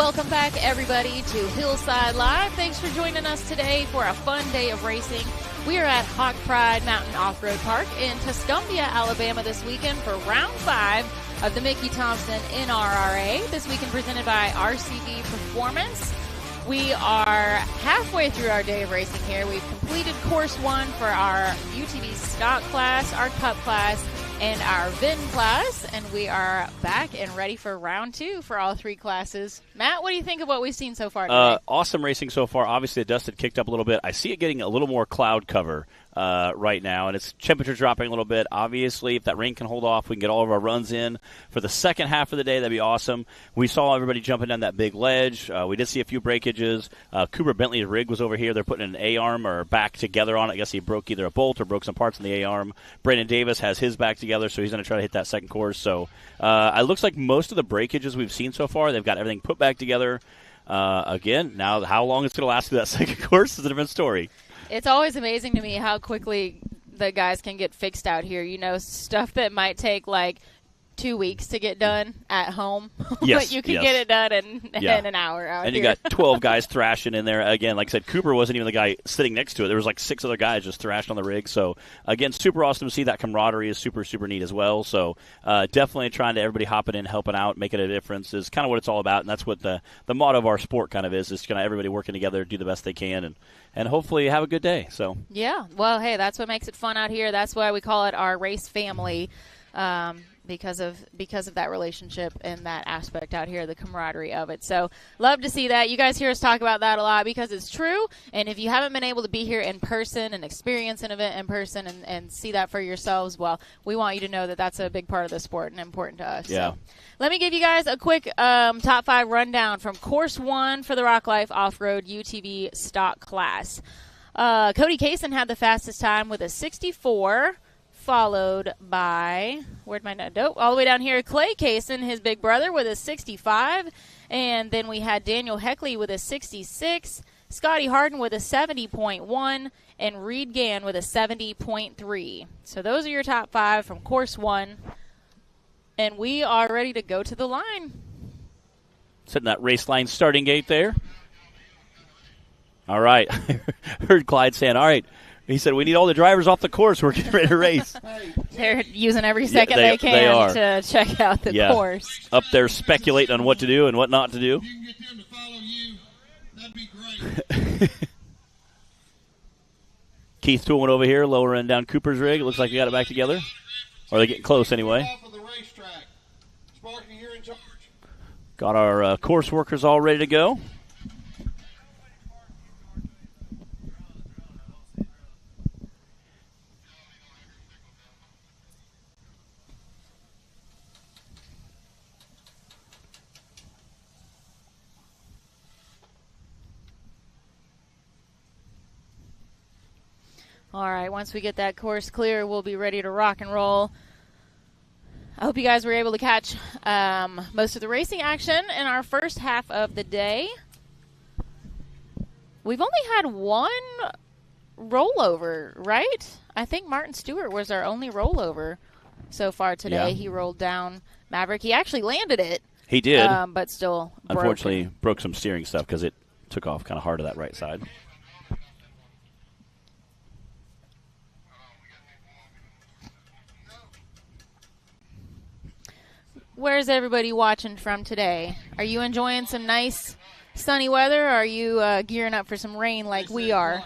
Welcome back, everybody, to Hillside Live. Thanks for joining us today for a fun day of racing. We are at Hawk Pride Mountain Off-Road Park in Tuscumbia, Alabama this weekend for round 5 of the Mickey Thompson NRRA. This weekend presented by RCV Performance. We are halfway through our day of racing here. We've completed course 1 for our UTV stock class, our cup class, and our VIN class, and we are back and ready for round 2 for all 3 classes. Matt, what do you think of what we've seen so far today? Awesome racing so far. Obviously, the dust had kicked up a little bit. I see it getting a little more cloud cover right now, and it's temperature dropping a little bit. Obviously, if that rain can hold off, we can get all of our runs in for the second half of the day. That'd be awesome. We saw everybody jumping down that big ledge. We did see a few breakages. Cooper Bentley's rig was over here. They're putting an A-arm or back together on it. I guess he broke either a bolt or broke some parts in the A-arm. Brandon Davis has his back together, so he's going to try to hit that second course. So it looks like most of the breakages we've seen so far, they've got everything put back together. Again, now how long it's going to last through that second course is a different story. It's always amazing to me how quickly the guys can get fixed out here. You know, stuff that might take like 2 weeks to get done at home. Yes, but you can get it done in an hour out and here. You got 12 guys thrashing in there. Again, like I said, Cooper wasn't even the guy sitting next to it. There was like 6 other guys just thrashed on the rig. So, again, super awesome to see. That camaraderie is super, super neat as well. So, definitely trying to everybody hopping in, helping out, making a difference is kind of what it's all about. And that's what the motto of our sport kind of is kind of everybody working together, do the best they can, and hopefully have a good day. So yeah, well, hey, that's what makes it fun out here. That's why we call it our race family. Because of that relationship and that aspect out here, the camaraderie of it. So love to see that. You guys hear us talk about that a lot because it's true. And if you haven't been able to be here in person and experience an event in person and see that for yourselves, well, we want you to know that that's a big part of the sport and important to us. Yeah. So let me give you guys a quick top 5 rundown from Course 1 for the Rock Life Off-Road UTV stock class. Cody Kaysen had the fastest time with a 64. Followed by, where'd my note? All the way down here, Clay Kaysen, his big brother, with a 65. And then we had Daniel Heckley with a 66, Scotty Harden with a 70.1, and Reed Gann with a 70.3. So those are your top 5 from Course 1. And we are ready to go to the line. Setting that race line starting gate there. All right. Heard Clyde saying, all right. He said, we need all the drivers off the course. We're getting ready to race. They're using every second they can to check out the course. Up there speculating on what to do and what not to do. If you can get them to follow you, that'd be great. Keith tooling over here, lowering down Cooper's rig. It looks like they got it back together. Or they're getting close anyway. Off of the racetrack. Sparky, you're in charge. Got our course workers all ready to go. All right, once we get that course clear, we'll be ready to rock and roll. I hope you guys were able to catch most of the racing action in our first half of the day. We've only had one rollover, right? I think Martin Stewart was our only rollover so far today. Yeah. He rolled down Maverick. He actually landed it. He did. But still unfortunately broke some steering stuff because it took off kind of hard to that right side. Where's everybody watching from today? Are you enjoying some nice sunny weather, or are you gearing up for some rain like we are?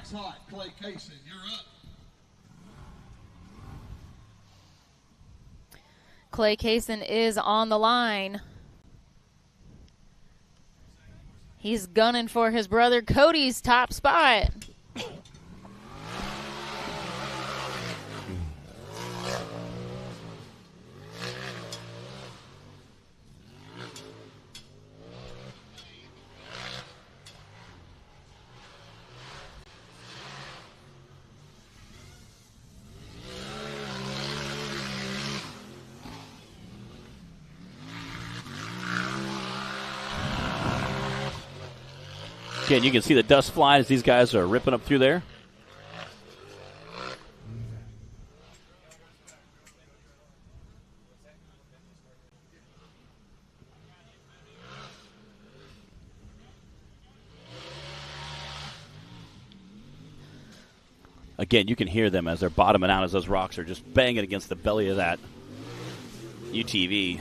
Clay Kaysen, you're up. Clay Kaysen is on the line. He's gunning for his brother Cody's top spot. Again, you can see the dust flying as these guys are ripping up through there. Again, you can hear them as they're bottoming out as those rocks are just banging against the belly of that UTV.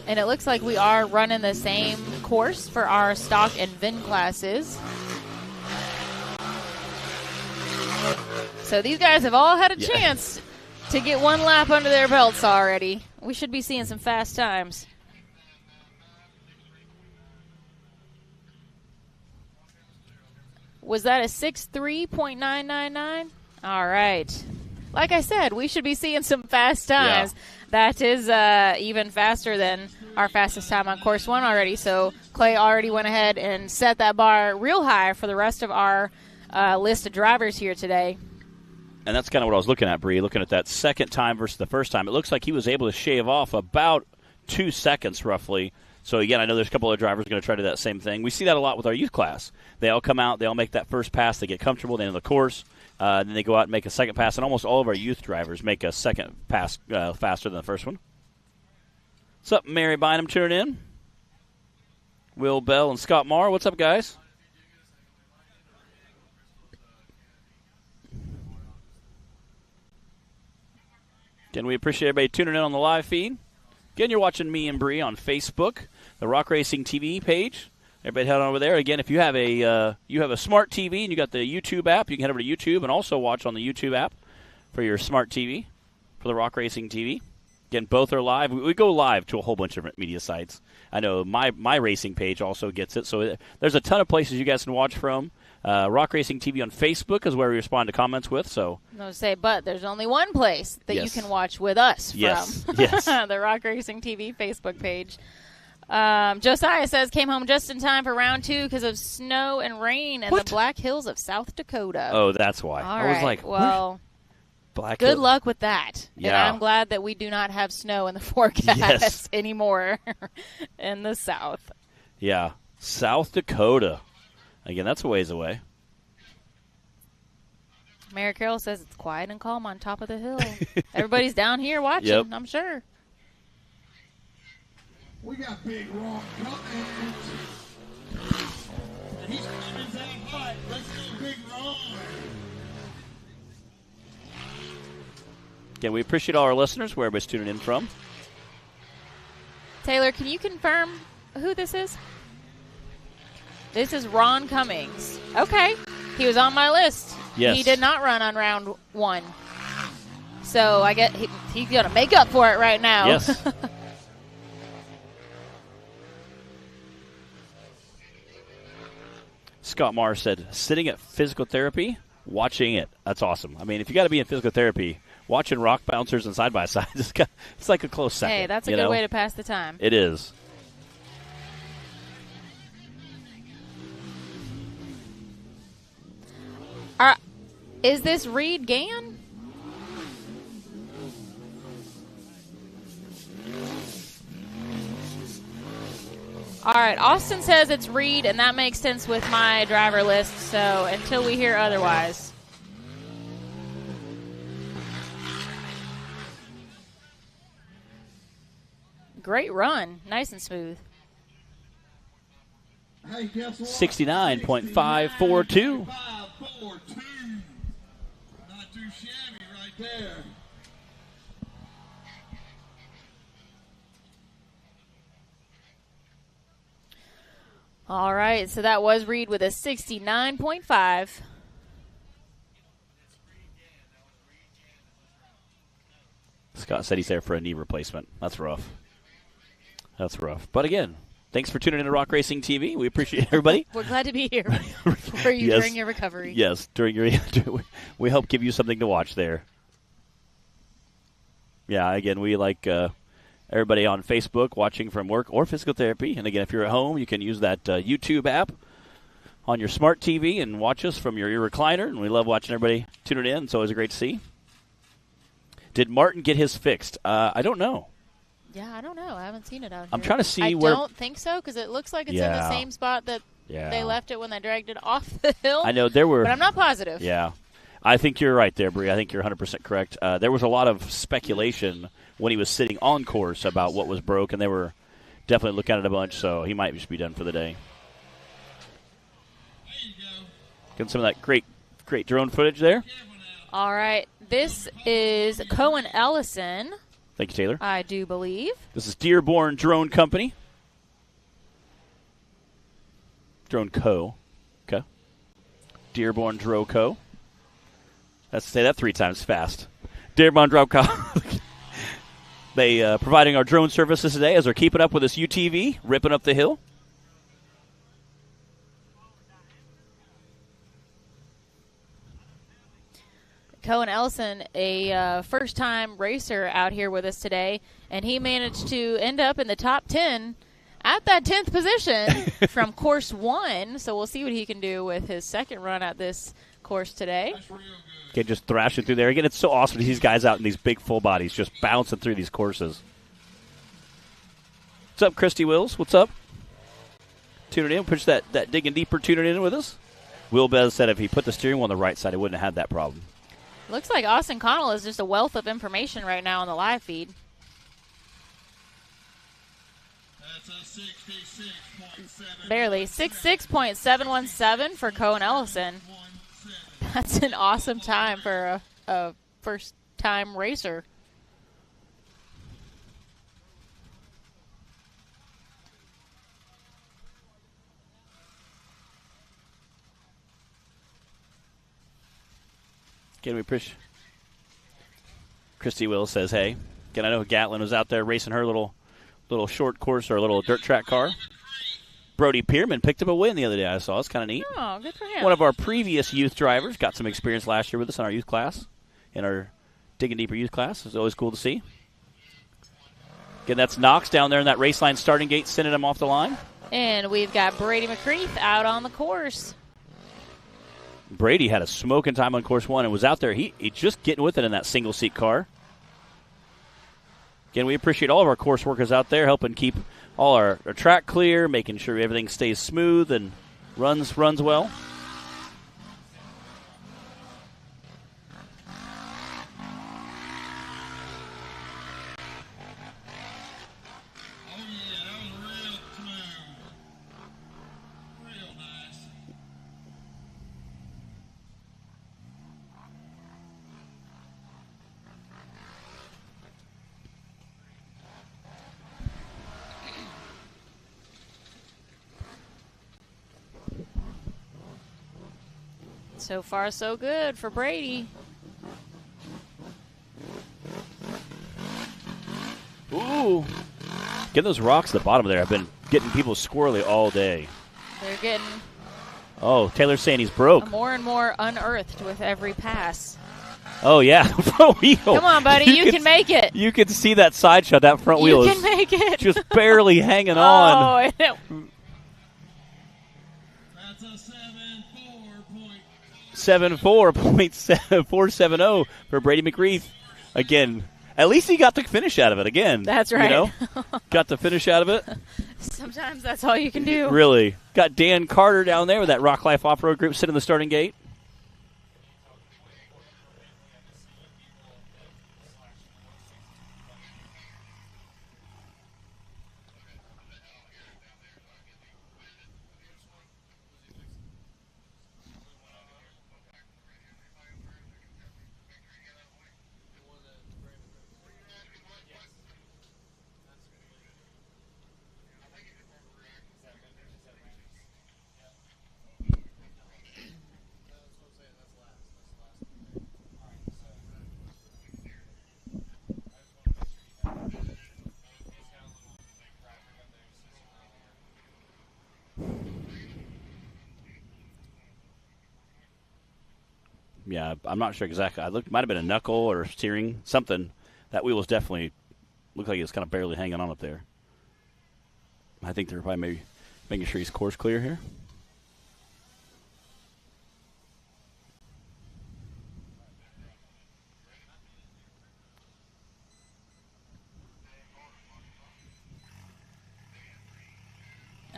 And it looks like we are running the same course for our stock and VIN classes. So these guys have all had a chance to get one lap under their belts already. We should be seeing some fast times. Was that a 6:3.999? All right. Like I said, we should be seeing some fast times. Yeah. That is even faster than our fastest time on course 1 already. So Clay already went ahead and set that bar real high for the rest of our list of drivers here today. And that's kind of what I was looking at, Bree, looking at that second time versus the first time. It looks like he was able to shave off about 2 seconds roughly. So, again, I know there's a couple of drivers going to try to do that same thing. We see that a lot with our youth class. They all come out, they all make that first pass, they get comfortable, they end the course, then they go out and make a second pass, and almost all of our youth drivers make a second pass faster than the first one. What's up, Mary Bynum tuning in? Will Bell and Scott Marr, what's up, guys? Again, we appreciate everybody tuning in on the live feed. Again, you're watching me and Bree on Facebook, the Rock Racing TV page. Everybody head on over there. Again, if you have a smart TV and you got the YouTube app, you can head over to YouTube and also watch on the YouTube app for your smart TV, for the Rock Racing TV. Again, both are live. We go live to a whole bunch of different media sites. I know my racing page also gets it. So there's a ton of places you guys can watch from. Rock Racing TV on Facebook is where we respond to comments with. So No, say, but there's only one place that you can watch with us from. Yes. The Rock Racing TV Facebook page. Josiah says, came home just in time for round 2 because of snow and rain in the Black Hills of South Dakota. Oh, that's why. All I was right. like, well, Black good Hill. luck with that. Yeah. And I'm glad that we do not have snow in the forecast anymore in the South. Yeah, South Dakota. Again, that's a ways away. Mary Carroll says it's quiet and calm on top of the hill. Everybody's down here watching, I'm sure. We got Big Ron coming. And he's coming down hot. Let's go, Big Ron. Again, we appreciate all our listeners, where everybody's tuning in from. Taylor, can you confirm who this is? This is Ron Cummings. Okay. He was on my list. Yes. He did not run on round 1. So I get he's going to make up for it right now. Yes. Scott Marr said, sitting at physical therapy, watching it. That's awesome. I mean, if you got to be in physical therapy, watching rock bouncers and side-by-sides, it's like a close second. Hey, that's a good way to pass the time. It is. Is this Reed Gann? All right, Austin says it's Reed, and that makes sense with my driver list, so until we hear otherwise. Great run. Nice and smooth. Hey, guess what? 69.542. 69.542. Not too shabby right there. All right, so that was Reed with a 69.5. Scott said he's there for a knee replacement. That's rough. That's rough. But again, thanks for tuning in to Rock Racing TV. We appreciate everybody. We're glad to be here for you during your recovery. Yes, during your we help give you something to watch there. Yeah, again, we like everybody on Facebook watching from work or physical therapy. And again, if you're at home, you can use that YouTube app on your smart TV and watch us from your recliner. And we love watching everybody tuning in. It's always great to see. Did Martin get his fixed? I don't know. Yeah, I don't know. I haven't seen it out here. I'm trying to see I where. I don't think so, because it looks like it's in the same spot that they left it when they dragged it off the hill. I know there were. But I'm not positive. Yeah. I think you're right there, Bree. I think you're 100% correct. There was a lot of speculation when he was sitting on course about what was broke, and they were definitely looking at it a bunch, so he might just be done for the day. There you go. Getting some of that great Great drone footage there. All right. This is Cohen Ellison, Thank you, Taylor. I do believe. This is Dearborn Drone Company. Drone Co. Okay. Dearborn Drone Co. Let's say that 3 times fast. Dearborn Drone Co. They providing our drone services today as they're keeping up with this UTV, ripping up the hill. Cohen Ellison, a first-time racer out here with us today, and he managed to end up in the top 10 at that 10th position from course 1. So we'll see what he can do with his second run at this course today. Okay, just thrashing through there. Again, it's so awesome to see these guys out in these big full bodies just bouncing through these courses. What's up, Christy Wills? What's up? Tuning in. Push that digging deeper, tuning in with us. Will Bez said if he put the steering wheel on the right side, he wouldn't have had that problem. Looks like Austin Connell is just a wealth of information right now on the live feed. That's a 66.7. Barely. 66.717 for Cohen Ellison. That's an awesome time for a first-time racer. Can we push? Christy Will says, hey. Again, I know Gatlin was out there racing her little short course or a little dirt track car. Brody Pierman picked up a win the other day, I saw. It's kind of neat. Oh, good for him. One of our previous youth drivers got some experience last year with us in our youth class, in our Digging Deeper youth class. It's always cool to see. Again, that's Knox down there in that race line starting gate, sending him off the line. And we've got Brady McCreath out on the course. Brady had a smoking time on course 1 and was out there. He just getting with it in that single-seat car. Again, we appreciate all of our course workers out there helping keep all our track clear, making sure everything stays smooth and runs well. Oh, yeah, that was real smooth. Real nice. So far, so good for Brady. Ooh. Get those rocks at the bottom there. I've been getting people squirrely all day. They're getting Oh, Taylor's saying he's broke. more and more unearthed with every pass. Oh, yeah. Front wheel. Come on, buddy. You can make it. You can see that side shot. That front wheel You is can make it. just barely hanging on. Oh, That's a 74.470 for Brady McCreath. Again, at least he got the finish out of it again. That's right. You know? Got the finish out of it. sometimes that's all you can do. Really. Got Dan Carter down there with that Rock Life Off-Road group sitting in the starting gate. Yeah, I'm not sure exactly. Might have been a knuckle or steering, something. That wheel was definitely looked like it was kind of barely hanging on up there. I think they're probably maybe making sure he's course clear here.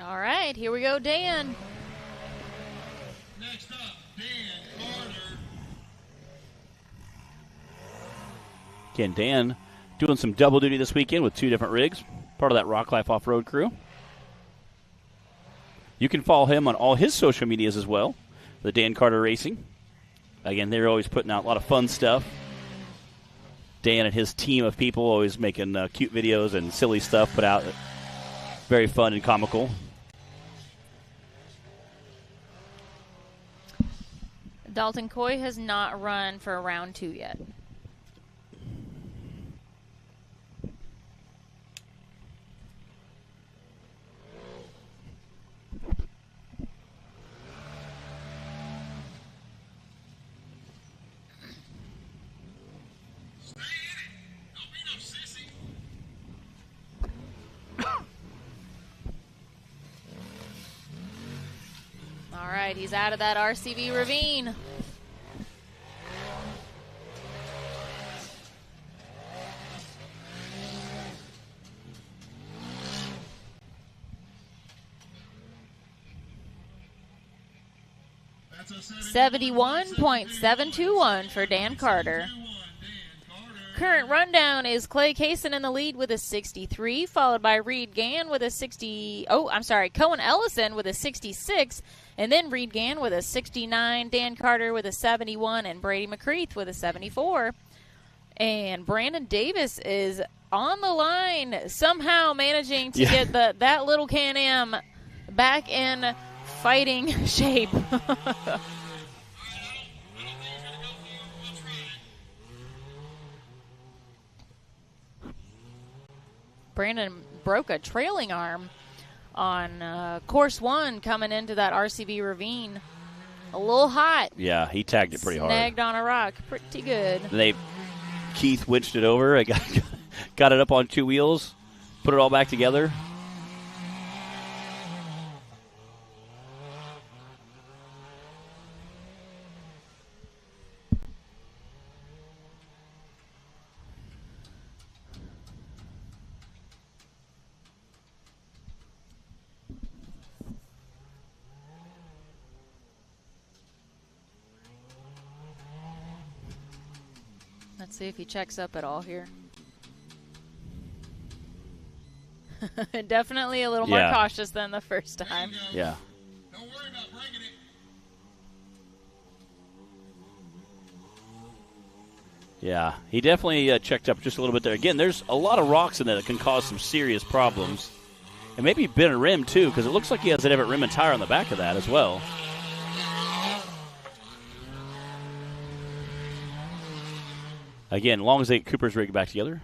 All right, here we go, Dan. Next up, Dan Carter. Again, Dan doing some double duty this weekend with 2 different rigs, part of that Rock Life Off-Road crew. You can follow him on all his social medias as well, the Dan Carter Racing. Again, they're always putting out a lot of fun stuff. Dan and his team of people always making cute videos and silly stuff put out. Very fun and comical. Dalton Coy has not run for round 2 yet. All right, he's out of that RCV ravine. That's a 71.721 for Dan Carter. Current rundown is Clay Kaysen in the lead with a 63, followed by Reed Gann with a 60. Oh, I'm sorry, Cohen Ellison with a 66, and then Reed Gann with a 69, Dan Carter with a 71, and Brady McCreath with a 74. And Brandon Davis is on the line, somehow managing to get that little Can-Am back in fighting shape. Brandon broke a trailing arm on course 1 coming into that RCV ravine. A little hot. Yeah, he tagged it pretty hard. Snagged on a rock pretty good. And Keith winched it over. I got it up on 2 wheels, put it all back together. Let's see if he checks up at all here. Definitely a little more cautious than the first time. Yeah. Don't worry about breaking it. Yeah, he definitely checked up just a little bit there. Again, there's a lot of rocks in there that can cause some serious problems. And maybe bent a rim, too, because it looks like he has an Everett rim and tire on the back of that as well. Again, as long as they get Cooper's rig back together.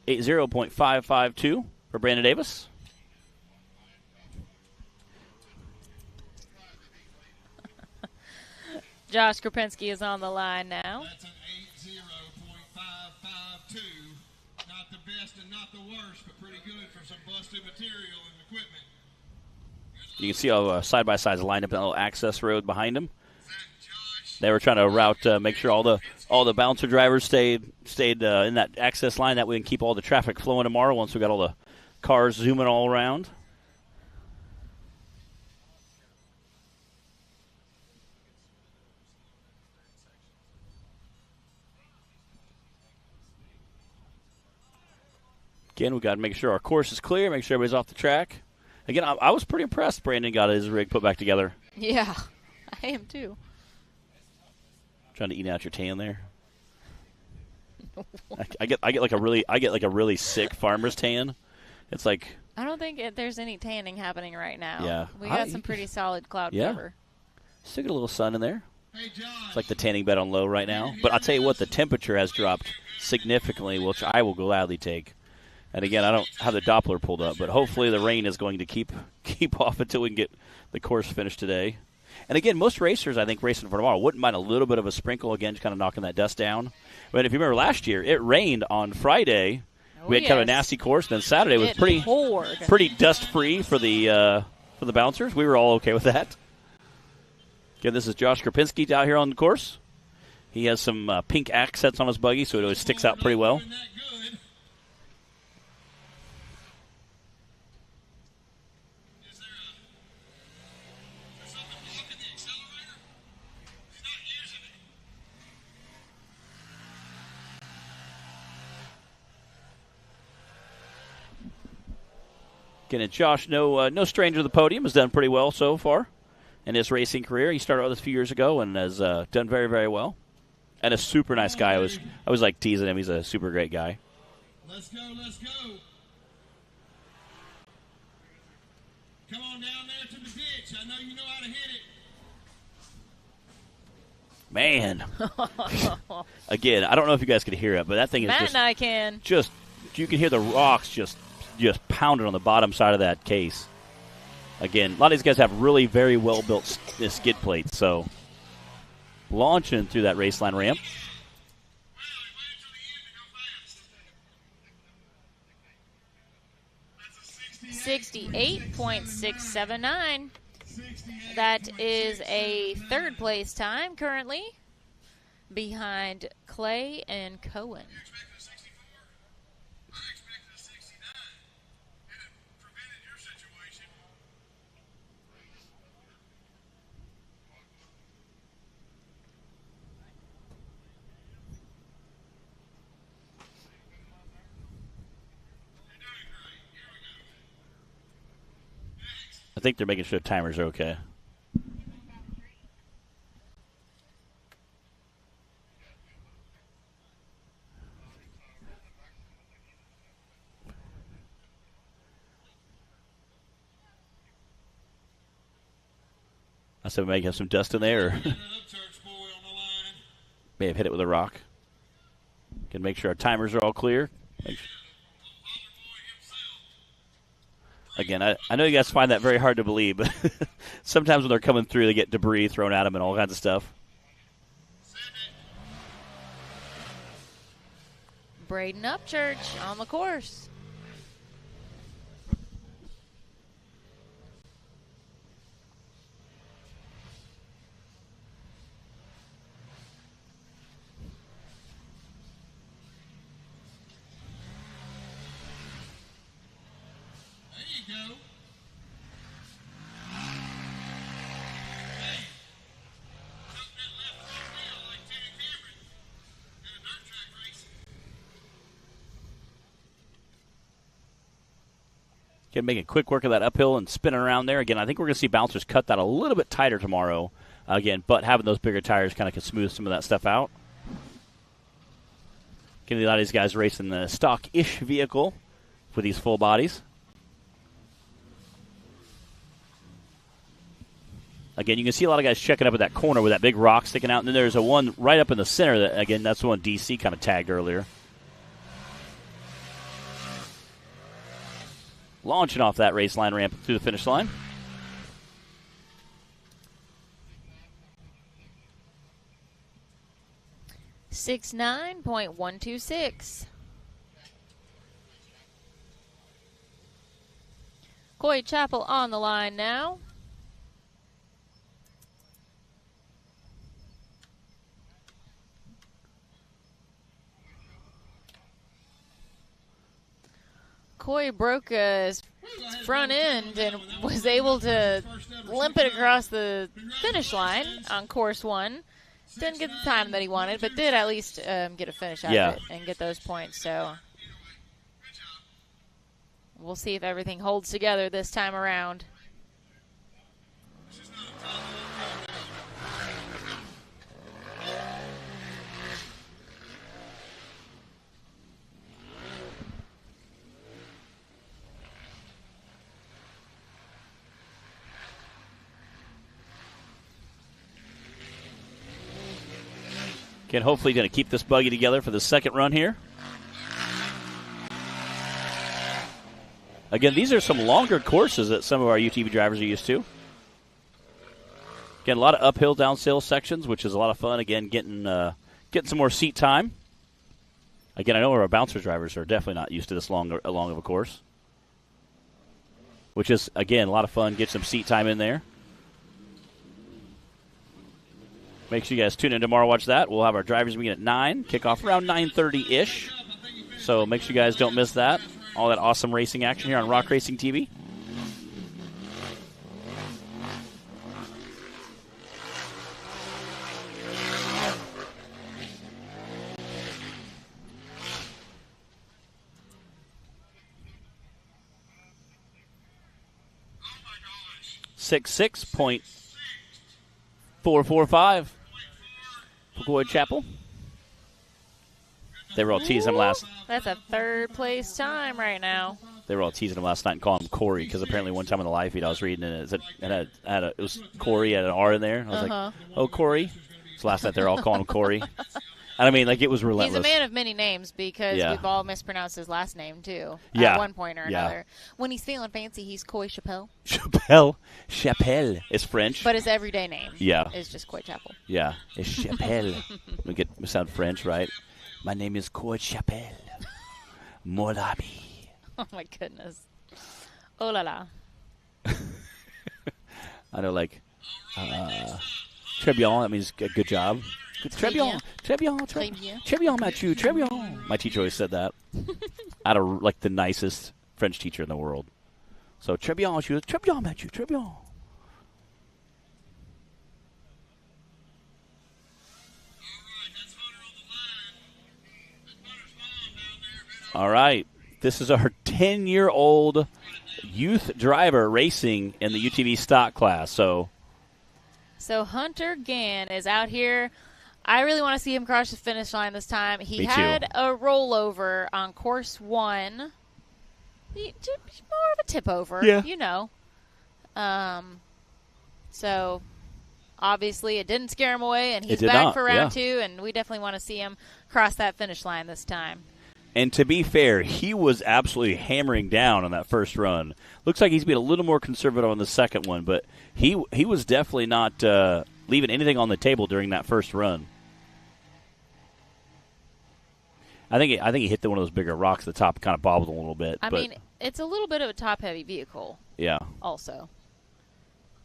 80.552 for Brandon Davis. Josh Krupinski is on the line now. That's an 80.552. Not the best and not the worst, but pretty good for some busted material and equipment. You can see how side-by-sides lined up in that little access road behind him. They were trying to route, make sure all the bouncer drivers stayed in that access line. That way we can keep all the traffic flowing tomorrow once we got all the cars zooming all around. Again, we got to make sure our course is clear, make sure everybody's off the track. Again, I was pretty impressed Brandon got his rig put back together. Yeah, I am too. Trying to eat out your tan there. I get like a really sick farmer's tan. It's like I don't think there's any tanning happening right now. Yeah, we got some pretty solid cloud cover. Still got a little sun in there. Hey, Josh. It's like the tanning bed on low right now. But I'll tell you what, the temperature has dropped significantly, which I will gladly take. And again, I don't have the Doppler pulled up, but hopefully the rain is going to keep off until we can get the course finished today. And again, most racers, I think, racing for tomorrow wouldn't mind a little bit of a sprinkle, again, just kind of knocking that dust down. But if you remember last year, it rained on Friday. We had kind of a nasty course, and then Saturday was pretty dust-free for the bouncers. We were all okay with that. Again, this is Josh Krupinski out here on the course. He has some pink accents on his buggy, so it always sticks out pretty well. Again, and Josh, no stranger to the podium, has done pretty well so far. in his racing career. He started with us a few years ago and has done very, very well. And a super nice guy. I was like teasing him. He's a super great guy. Let's go, let's go. Come on down there to the ditch. I know you know how to hit it. Man. Again, I don't know if you guys could hear it, but that thing is Matt just... and I can. You can hear the rocks just pounding on the bottom side of that case. Again, a lot of these guys have really very well-built skid plates, so launching through that raceline ramp. 68.679. That is a third place time currently behind Clay and Cohen. I think they're making sure timers are okay. I said we may have some dust in there. Or may have hit it with a rock. Can make sure our timers are all clear. Again, I know you guys find that very hard to believe, but sometimes when they're coming through, they get debris thrown at them and all kinds of stuff. Braden Upchurch on the course. Can make a quick work of that uphill and spinning around there. Again, I think we're going to see bouncers cut that a little bit tighter tomorrow. Again, but having those bigger tires kind of can smooth some of that stuff out. Getting a lot of these guys racing the stock-ish vehicle with these full bodies. Again, you can see a lot of guys checking up at that corner with that big rock sticking out. And then there's a one right up in the center. That, again, that's the one DC kind of tagged earlier. Launching off that race line ramp through the finish line. .126. Coy Chapel on the line now. Coy broke his front end and was able to limp it across the finish line on course one. Didn't get the time that he wanted, but did at least get a finish out of it and get those points. So we'll see if everything holds together this time around. Again, hopefully going to keep this buggy together for the second run here. Again, these are some longer courses that some of our UTV drivers are used to. Again, a lot of uphill, downhill sections, which is a lot of fun. Again, getting some more seat time. Again, I know our bouncer drivers are definitely not used to this long of a course, which is, again, a lot of fun. Get some seat time in there. Make sure you guys tune in tomorrow, watch that. We'll have our drivers meeting at 9, kickoff around 9:30-ish. So make sure you guys don't miss that. All that awesome racing action here on Rock Racing TV. .66 4.45 for Coy Chapel. They were all teasing him last. That's a third place time right now. They were all teasing him last night and calling him Corey because apparently one time in the live feed I was reading it, it was Corey had an R in there. I was like, "Oh, Corey." So last night they were all calling him Corey, and I mean, like, it was relentless. He's a man of many names because we've all mispronounced his last name too. Yeah. At one point or another. When he's feeling fancy, he's Coy Chapelle. Chapelle is French, but his everyday name is just Coy Chapel. Yeah, it's Chapelle. we sound French, right? My name is Coy Chapelle. Mon ami. Oh, my goodness. Oh, la la. I know, like, très bien, that means good job. Très bien, Mathieu, très bien. My teacher always said that. I had, like, the nicest French teacher in the world. So, très bien, Mathieu, très bien. All right. This is our 10-year-old youth driver racing in the UTV stock class. So Hunter Gann is out here. I really want to see him cross the finish line this time. He had a rollover on course 1. More of a tip over, you know. So obviously it didn't scare him away, and he's back for round 2, and we definitely want to see him cross that finish line this time. And to be fair, he was absolutely hammering down on that first run. Looks like he's been a little more conservative on the second one, but he was definitely not leaving anything on the table during that first run. I think he hit one of those bigger rocks at the top, kind of bobbled a little bit. I mean, it's a little bit of a top-heavy vehicle. Yeah. Also.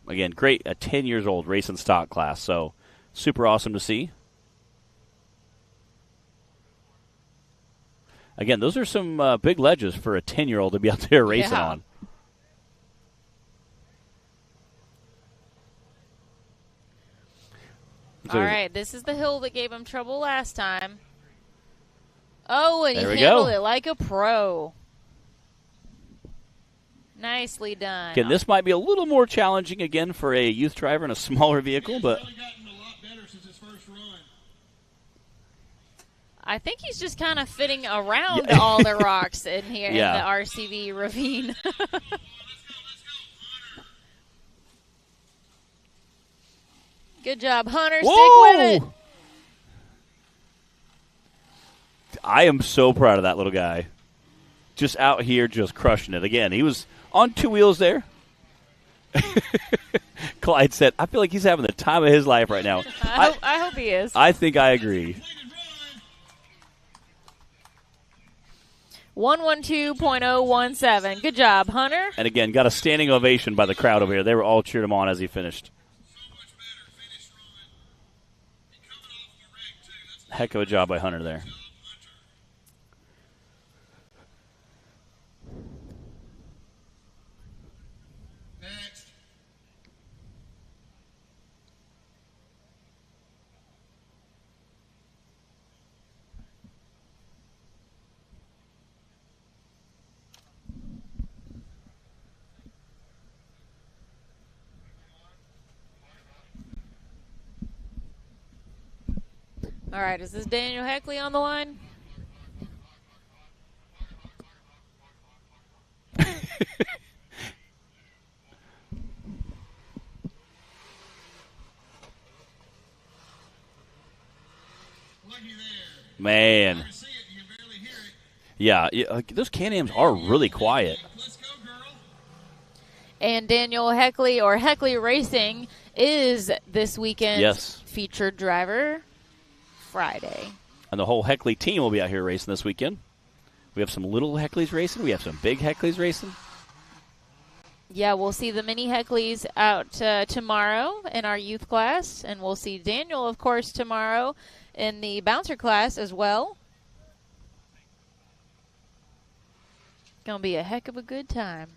Again, great, a 10 years old racing stock class, so super awesome to see. Again, those are some big ledges for a 10-year-old to be out there racing on. All right, this is the hill that gave him trouble last time. Oh, and he handled it like a pro. Nicely done. Again, this might be a little more challenging, again, for a youth driver in a smaller vehicle, but I think he's just kind of fitting around all the rocks in here in the RCV ravine. Good job, Hunter. Whoa! Stick with it. I am so proud of that little guy. Just out here just crushing it. Again, he was on two wheels there. Clyde said, I feel like he's having the time of his life right now. I hope he is. I think I agree. 112.017. Good job, Hunter. And again, got a standing ovation by the crowd over here. They were all cheering him on as he finished. Heck of a job by Hunter there. All right, is this Daniel Heckley on the line? Man. Yeah, those Can-Ams are really quiet. And Daniel Heckley, or Heckley Racing, is this weekend's featured driver. Friday. And the whole Heckley team will be out here racing this weekend. We have some little Heckleys racing. We have some big Heckleys racing. Yeah, we'll see the mini Heckleys out tomorrow in our youth class. And we'll see Daniel, of course, tomorrow in the bouncer class as well. Going to be a heck of a good time.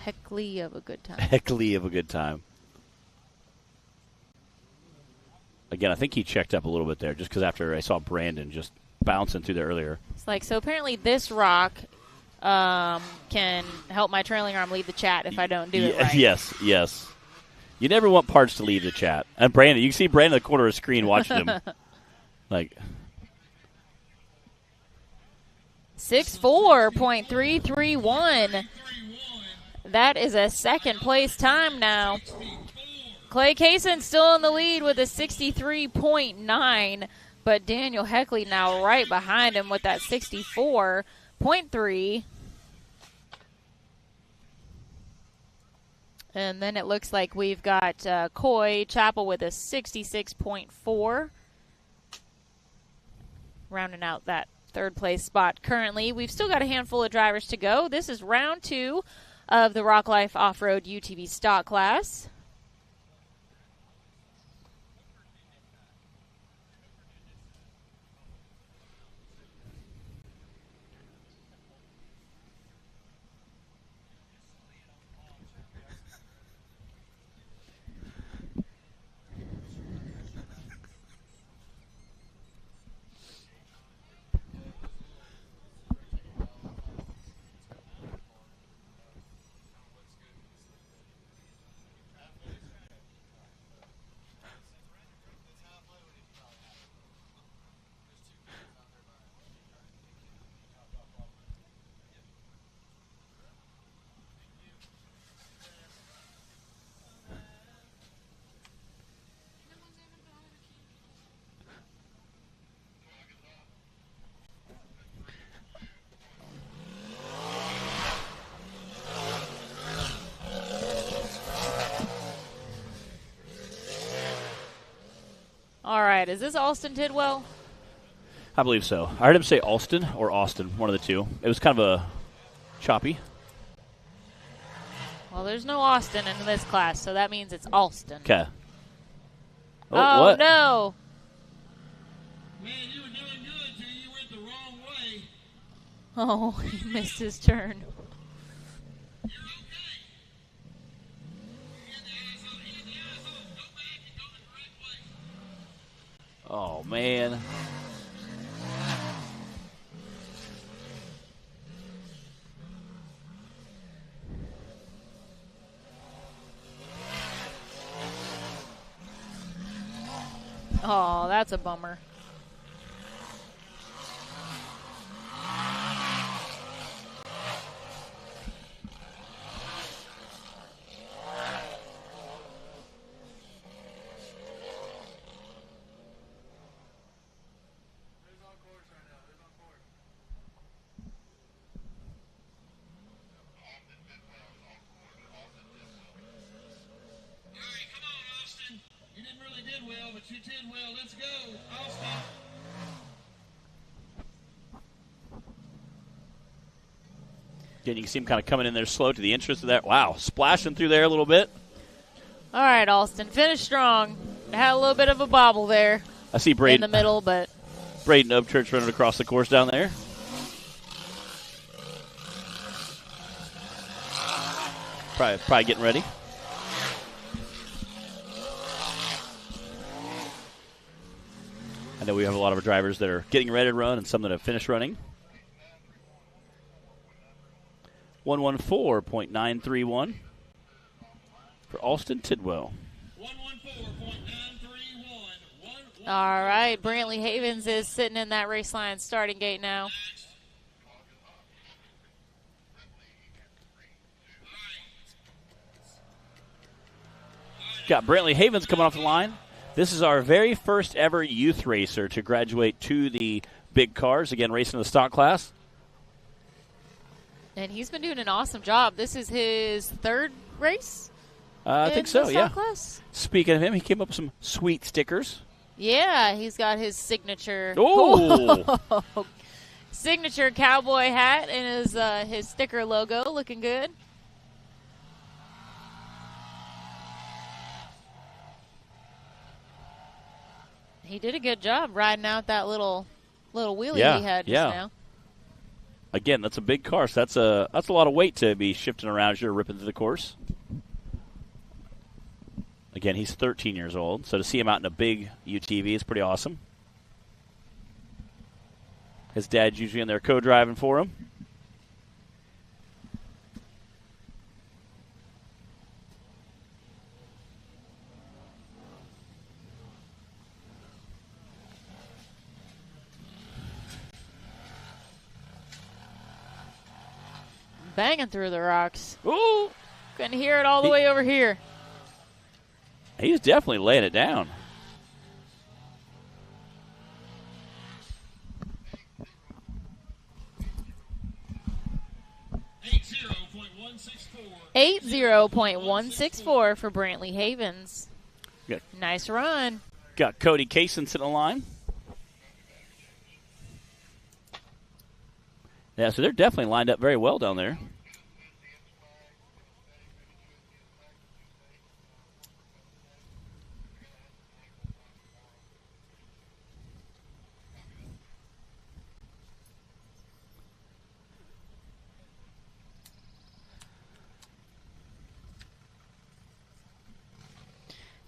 Heckley of a good time. Heckley of a good time. Again, I think he checked up a little bit there just because after I saw Brandon just bouncing through there earlier. It's like, so apparently this rock can help my trailing arm leave the chat if I don't do it right. Yes. You never want parts to leave the chat. And Brandon, you can see Brandon in the corner of the screen watching him. Like 6:4.331. That is a second place time now. Clay Kaysen still in the lead with a 63.9, but Daniel Heckley now right behind him with that 64.3. And then it looks like we've got Coy Chapel with a 66.4. Rounding out that third place spot currently. We've still got a handful of drivers to go. This is round 2 of the Rock Life Off-Road UTV stock class. All right, is this Alston Tidwell? I believe so. I heard him say Alston or Austin, one of the two. It was kind of a choppy. Well, there's no Austin in this class, so that means it's Alston. Okay. Oh, what? No. Man, you were doing good till you went the wrong way. Oh, he missed his turn. You're okay. Get the eyes on. Get the eyes on. Go back and go the right way. Oh, man. Oh, that's a bummer. You did well. Let's go, Austin. Again, you can see him kind of coming in there slow to the entrance of that. Wow, splashing through there a little bit. All right, Alston, finish strong. Had a little bit of a bobble there. I see Braden in the middle, but Braden Upchurch running across the course down there. Probably getting ready. I know we have a lot of drivers that are getting ready to run and some that have finished running. 114.931 for Alston Tidwell. 114.931. All right, Brantley Havens is sitting in that race line starting gate now. Got Brantley Havens coming off the line. This is our very first ever youth racer to graduate to the big cars. Again, racing in the stock class. And he's been doing an awesome job. This is his third race? I think so, the yeah. stock class? Speaking of him, he came up with some sweet stickers. Yeah, he's got his signature. Oh! Signature cowboy hat and his sticker logo looking good. He did a good job riding out that little wheelie he had just now. Again, that's a big car, so that's a lot of weight to be shifting around as you're ripping through the course. Again, he's 13 years old, so to see him out in a big UTV is pretty awesome. His dad's usually in there co-driving for him. Banging through the rocks. Ooh. Couldn't hear it all the way over here. He's definitely laying it down. $80.164 for Brantley Havens. Good. Nice run. Got Cody Kaysen sitting on the line. Yeah, so they're definitely lined up very well down there.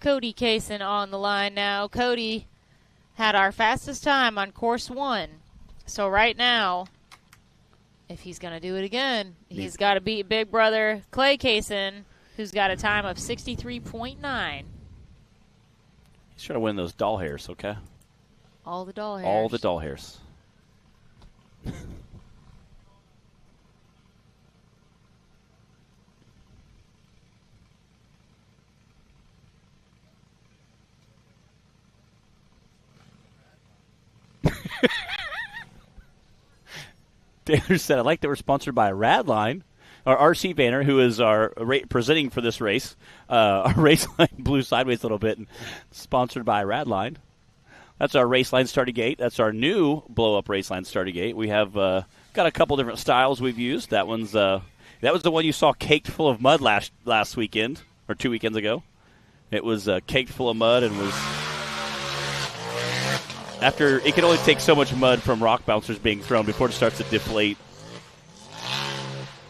Cody Kaysen on the line now. Cody had our fastest time on course 1. So right now, if he's going to do it again, he's got to beat big brother Clay Kaysen, who's got a time of 63.9. He's trying to win those doll hairs, okay? All the doll hairs. All the doll hairs. Tanner said, I like that we're sponsored by Radline. Our RC banner, who is our presenting for this race. Our race line blew sideways a little bit, and sponsored by Radline. That's our race line starting gate. That's our new blow-up race line starting gate. We have got a couple different styles we've used. That was the one you saw caked full of mud last weekend, or 2 weekends ago. It was caked full of mud and was... After, it can only take so much mud from rock bouncers being thrown before it starts to deflate.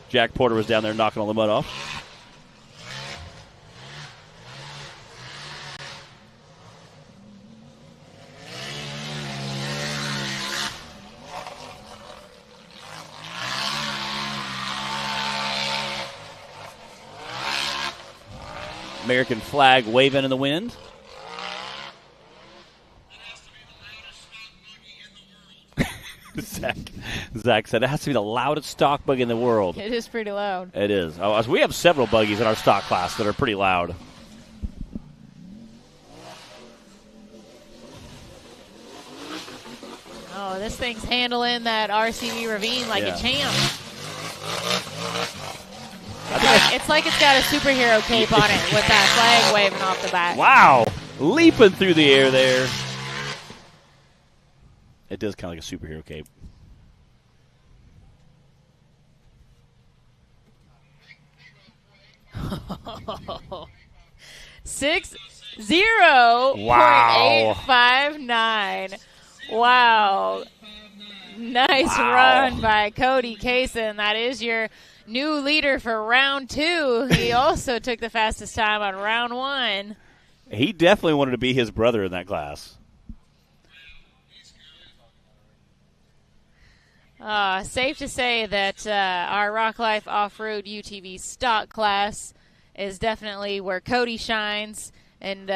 Jack Porter was down there knocking all the mud off. American flag waving in the wind. Zach said it has to be the loudest stock buggy in the world. It is pretty loud. It is. We have several buggies in our stock class that are pretty loud. Oh, this thing's handling that RCV ravine like a champ. It's like it's got a superhero cape on it with that flag waving off the back. Wow. Leaping through the air there. It does kind of like a superhero cape. $60.859. Wow. Nice run by Cody Kaysen. That is your new leader for round 2. He also took the fastest time on round 1. He definitely wanted to be his brother in that class. Safe to say that our Rock Life Off-Road UTV stock class is definitely where Cody shines, and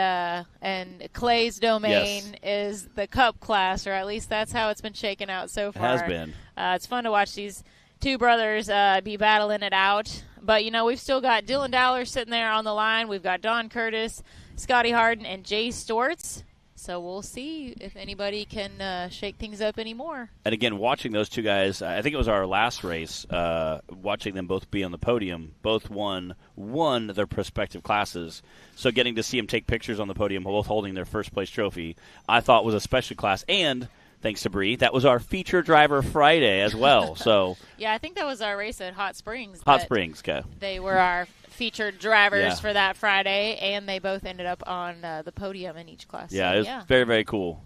Clay's domain is the Cup class, or at least that's how it's been shaken out so far. It has been. It's fun to watch these two brothers be battling it out. But, we've still got Dylan Dowler sitting there on the line. We've got Don Curtis, Scotty Harden, and Jay Stortz. So we'll see if anybody can shake things up anymore. And again, watching those two guys, I think it was our last race, watching them both be on the podium, both won their respective classes. So getting to see them take pictures on the podium, both holding their first place trophy, I thought was a special class. And thanks to Bree, that was our feature driver Friday as well. So yeah, I think that was our race at Hot Springs. Hot Springs, okay. They were our featured drivers for that Friday, and they both ended up on the podium in each class. Yeah, so, it was very, very cool.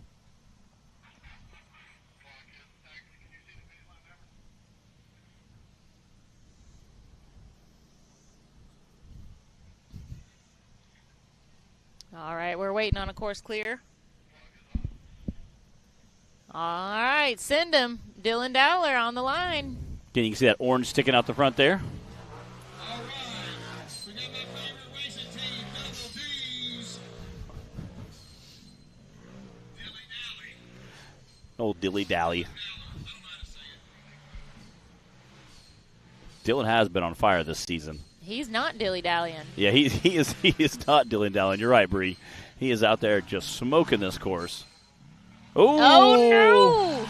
All right, we're waiting on a course clear. All right, send him. Dylan Dowler on the line. Can you see that orange sticking out the front there? Old dilly-dally. Dylan has been on fire this season. He's not dilly-dallying. Yeah, he is not dilly-dallying. You're right, Bree. He is out there just smoking this course. Ooh. Oh, no!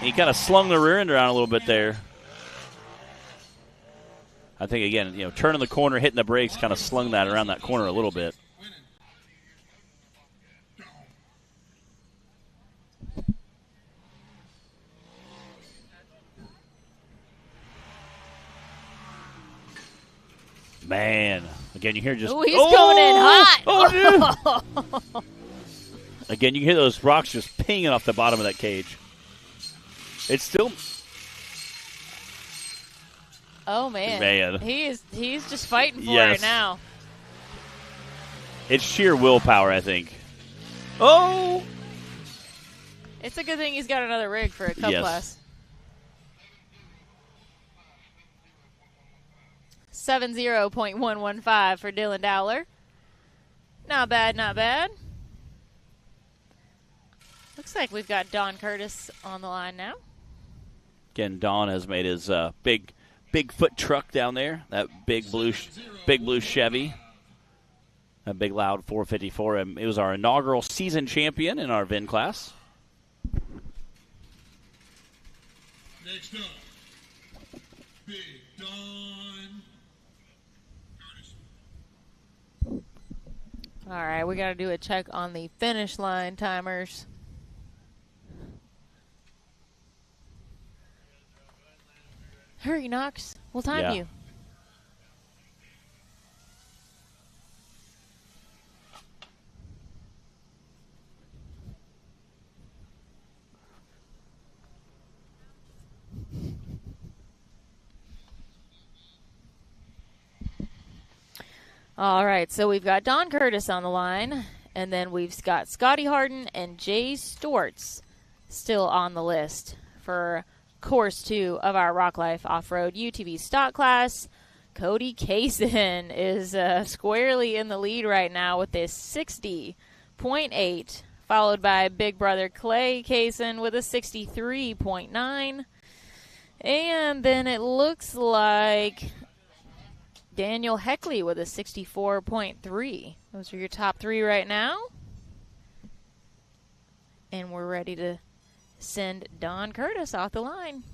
He kind of slung the rear end around a little bit there. I think, again, turning the corner, hitting the brakes, kind of slung that around that corner a little bit. Man, again, you hear just... Ooh, he's coming in hot. Oh, again, you hear those rocks just pinging off the bottom of that cage. It's still... Oh, man. He's just fighting for it now. It's sheer willpower, I think. Oh! It's a good thing he's got another rig for a cup class. 70.115 for Dylan Dowler. Not bad, not bad. Looks like we've got Don Curtis on the line now. Again, Don has made his big foot truck down there. That big blue Chevy. A big loud 454. It was our inaugural season champion in our VIN class. Next up, Big Don Curtis. All right, we got to do a check on the finish line timers. Hurry, Knox. We'll time you. All right, so we've got Don Curtis on the line, and then we've got Scotty Harden and Jay Storts still on the list for Course 2 of our Rock Life Off-Road UTV stock class. Cody Kaysen is squarely in the lead right now with this 60.8, followed by big brother Clay Kaysen with a 63.9. And then it looks like Daniel Heckley with a 64.3. Those are your top three right now. And we're ready to send Don Curtis off the line.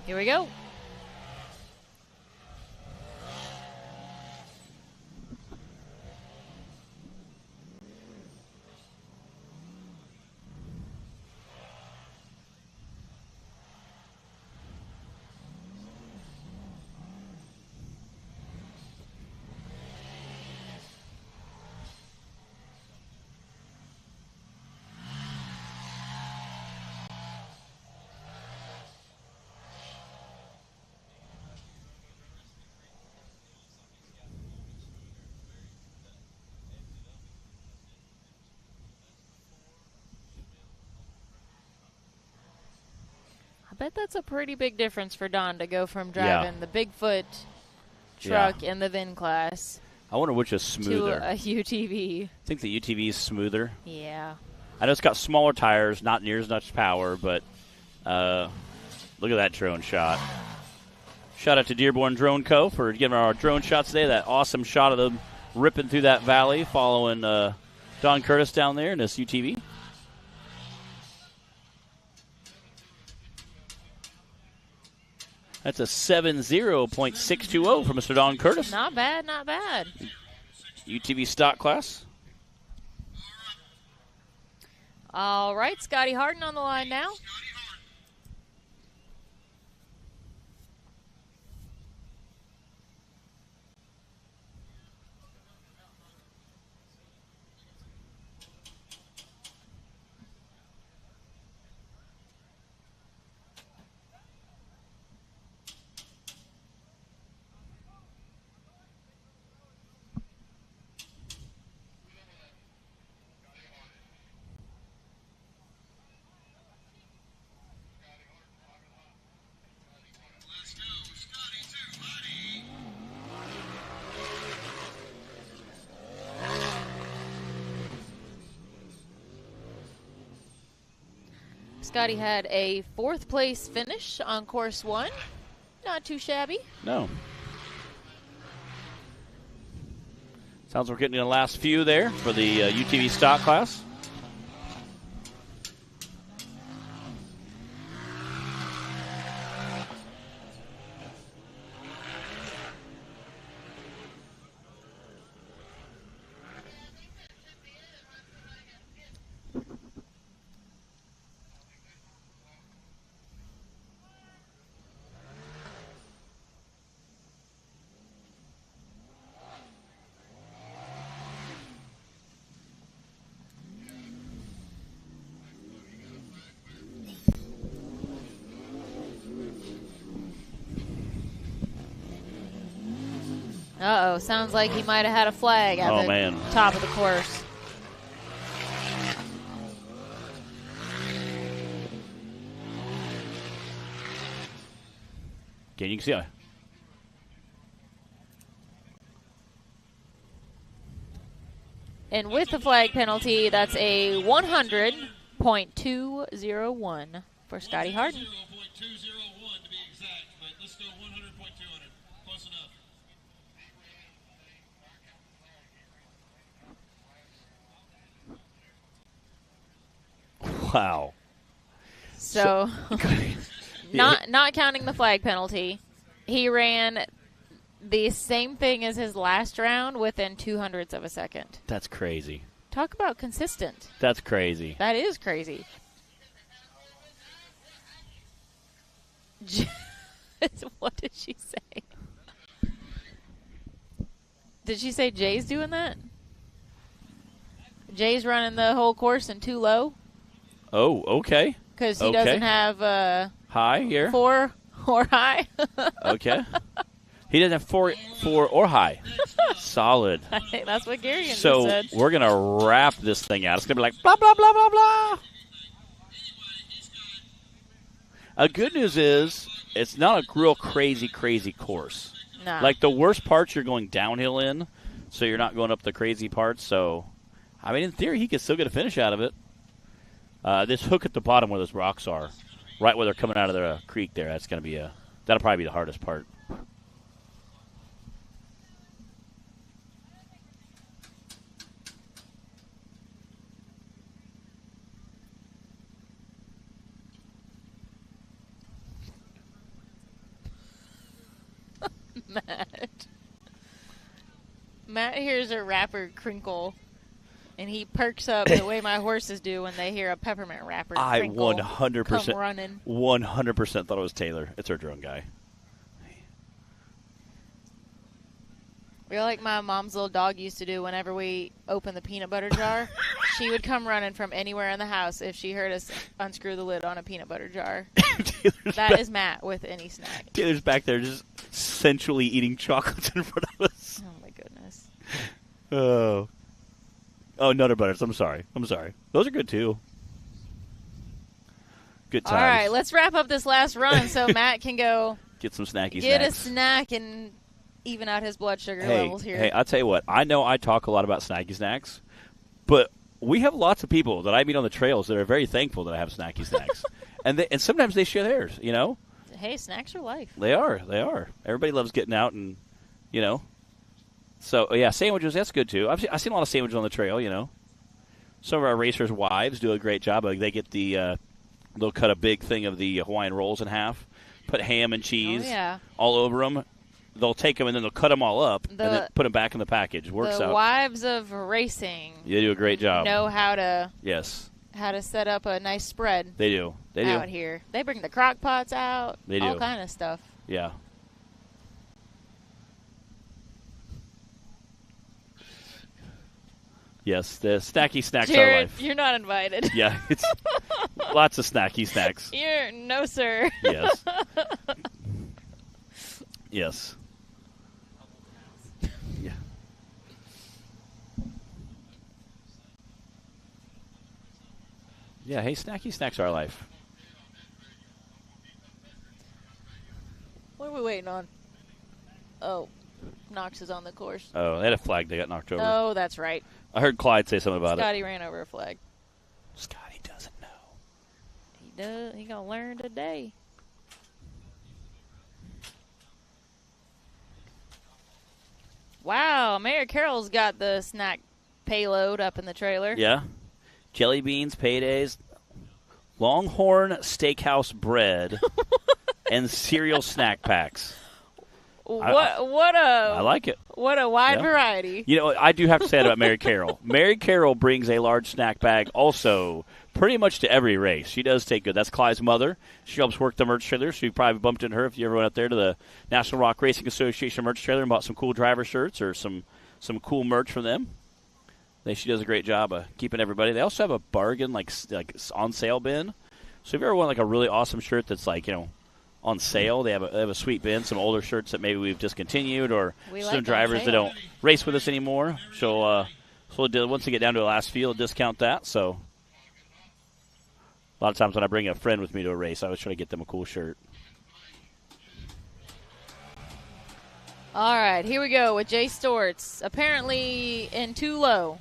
Here we go. I bet that's a pretty big difference for Don to go from driving the Bigfoot truck in the VIN class. I wonder which is smoother. To a UTV. I think the UTV is smoother. Yeah. I know it's got smaller tires, not near as much power, but look at that drone shot. Shout out to Dearborn Drone Co. for giving our drone shots today. That awesome shot of them ripping through that valley following Don Curtis down there in this UTV. That's a 70.620 for Mr. Don Curtis. Not bad, not bad. UTV stock class. All right, Scotty Harden on the line now. Scotty had a 4th place finish on course 1. Not too shabby. No. Sounds like we're getting to the last few there for the UTV stock class. Uh-oh, sounds like he might have had a flag at the top of the course. Okay, you can see it. And with the flag penalty, that's a 100.201 for Scotty Harden. 0.201 to be exact, but let's go 100.200. Close enough. Wow. So not counting the flag penalty, he ran the same thing as his last round within 0.02 of a second. That's crazy. Talk about consistent. That's crazy. That is crazy. What did she say? Did she say Jay's doing that? Jay's running the whole course in too low? Oh, okay. Because he doesn't have high here. 4 or high. Okay. He doesn't have 4 or high. Solid. I think that's what Gary said. So we're going to wrap this thing out. It's going to be like blah, blah, blah, blah, blah. Good news is it's not a real crazy course. Nah. Like the worst parts you're going downhill in, so you're not going up the crazy parts. So, I mean, in theory, he could still get a finish out of it. This hook at the bottom where those rocks are, right where they're coming out of the creek there, that's going to be that'll probably be the hardest part. Matt hears a wrapper crinkle, and he perks up the way my horses do when they hear a peppermint wrapper crinkle. I 100%, come running. 100% thought it was Taylor. It's our drone guy. You're like my mom's little dog used to do whenever we opened the peanut butter jar. She would come running from anywhere in the house if she heard us unscrew the lid on a peanut butter jar. That is Matt with any snack. Taylor's back there just sensually eating chocolates in front of us. Oh, my goodness. Oh, Nutter Butters. I'm sorry. Those are good, too. Good times. All right, let's wrap up this last run so Matt can go get some snacky get snacks. a snack and even out his blood sugar levels here. Hey, I'll tell you what. I know I talk a lot about snacky snacks, but we have lots of people that I meet on the trails that are very thankful that I have snacky snacks. and sometimes they share theirs, you know? Hey, snacks are life. They are. Everybody loves getting out and, you know. So, yeah, sandwiches, that's good, too. I've seen a lot of sandwiches on the trail, you know. Some of our racers' wives do a great job. They get they'll cut a big thing of the Hawaiian rolls in half, put ham and cheese all over them. They'll take them and then they'll cut them all up and then put them back in the package. Works out. The wives of racing. They do a great job. Know how to. Yes. How to set up a nice spread. They do. Out here. They bring the crock pots out. They do. All kind of stuff. Yeah. Yes, the snacky snacks Jared, are life. You're not invited. Yeah, it's lots of snacky snacks. No, sir. Yes. Yes. Yeah. Yeah, hey, snacky snacks are life. What are we waiting on? Oh, Knox is on the course. Oh, they had a flag they got knocked over. Oh, that's right. I heard Clyde say something about Scotty ran over a flag. Scotty doesn't know. He He gonna learn today. Wow, Mary Carroll's got the snack payload up in the trailer. Yeah. Jelly beans, paydays, Longhorn Steakhouse bread, and cereal snack packs. I like it. What a wide variety. You know, I do have to say that about Mary Carroll. Mary Carroll brings a large snack bag also pretty much to every race. She does take good. That's Clyde's mother. She helps work the merch trailer, so you probably bumped into her if you ever went out there to the National Rock Racing Association merch trailer and bought some cool driver shirts or some cool merch from them. She does a great job of keeping everybody. They also have a bargain, like on sale bin. So if you ever want like a really awesome shirt that's like, on sale, they have a sweet bin, some older shirts that maybe we've discontinued or some drivers that don't race with us anymore. So once they get down to the last field, discount that. So a lot of times when I bring a friend with me to a race, I always try to get them a cool shirt. All right, here we go with Jay Storts, apparently in too low.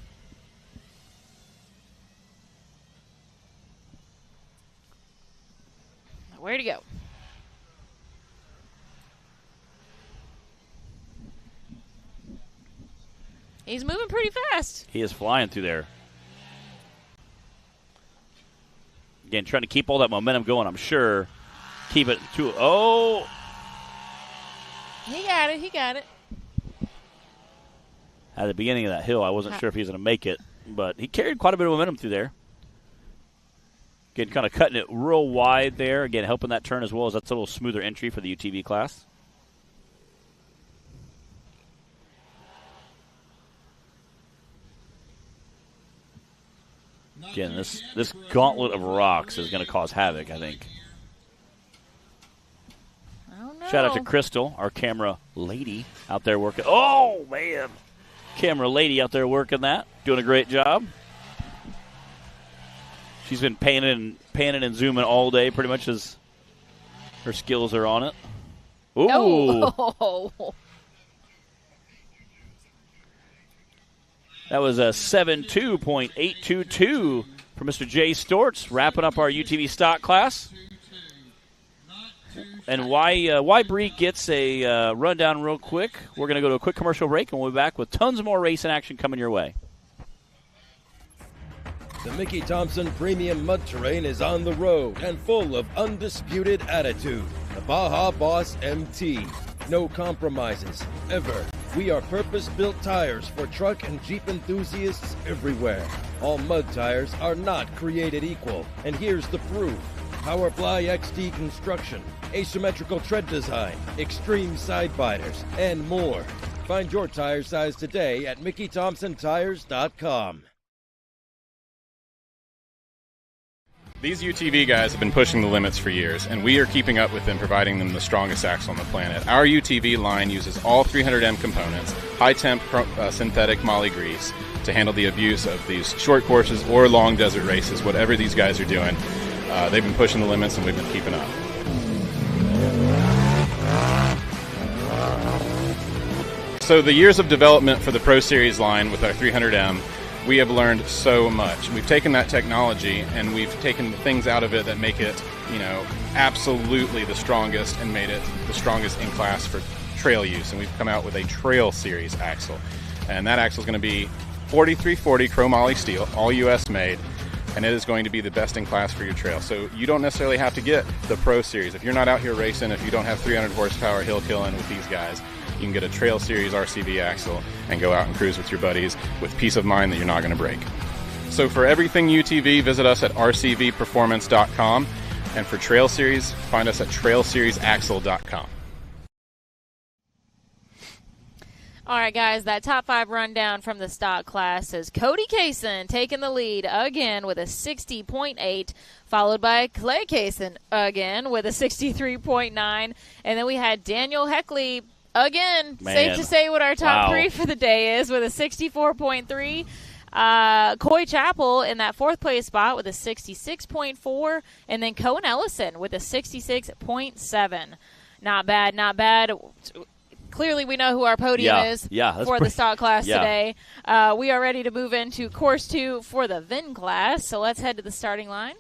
Where'd he go? He's moving pretty fast. He is flying through there. Again, trying to keep all that momentum going, I'm sure. Keep it to, He got it. At the beginning of that hill, I wasn't sure if he was going to make it, but he carried quite a bit of momentum through there. Again, kind of cutting it real wide there. Again, helping that turn as well, as that's a little smoother entry for the UTV class. Again, this gauntlet of rocks is going to cause havoc, I think. I don't know. Shout out to Crystal, our camera lady out there working. Oh, man. Camera lady out there working that. Doing a great job. She's been panning and zooming all day pretty much as her skills are on it. Ooh. Oh. That was a 7.2.822 for Mr. Jay Storts, wrapping up our UTV stock class. And why Bree gets a rundown real quick. We're going to go to a quick commercial break, and we'll be back with tons more racing action coming your way. The Mickey Thompson Premium Mud Terrain is on the road and full of undisputed attitude. The Baja Boss MT. No compromises, ever. We are purpose-built tires for truck and Jeep enthusiasts everywhere. All mud tires are not created equal, and here's the proof. Powerfly XT construction, asymmetrical tread design, extreme side biters, and more. Find your tire size today at MickeyThompsonTires.com. These UTV guys have been pushing the limits for years, and we are keeping up with them, providing them the strongest axle on the planet. Our UTV line uses all 300M components, high-temp synthetic moly grease, to handle the abuse of these short courses or long desert races, whatever these guys are doing. They've been pushing the limits, and we've been keeping up. So the years of development for the Pro Series line with our 300M, we have learned so much. We've taken that technology and we've taken things out of it that make it, absolutely the strongest, and made it the strongest in class for trail use. And we've come out with a Trail Series axle. And that axle is going to be 4340 chromoly steel, all US made, and it is going to be the best in class for your trail. So you don't necessarily have to get the Pro Series. If you're not out here racing, if you don't have 300 horsepower hill killing with these guys, you can get a Trail Series RCV axle and go out and cruise with your buddies with peace of mind that you're not going to break. So for everything UTV, visit us at rcvperformance.com. And for Trail Series, find us at trailseriesaxle.com. All right, guys, that top 5 rundown from the stock class is Cody Kaysen taking the lead again with a 60.8, followed by Clay Kaysen again with a 63.9. And then we had Daniel Heckley again, safe to say what our top 3 for the day is, with a 64.3. Coy Chappell in that 4th place spot with a 66.4. And then Cohen Ellison with a 66.7. Not bad, not bad. Clearly, we know who our podium is for the stock class today. We are ready to move into course 2 for the VIN class. So let's head to the starting line.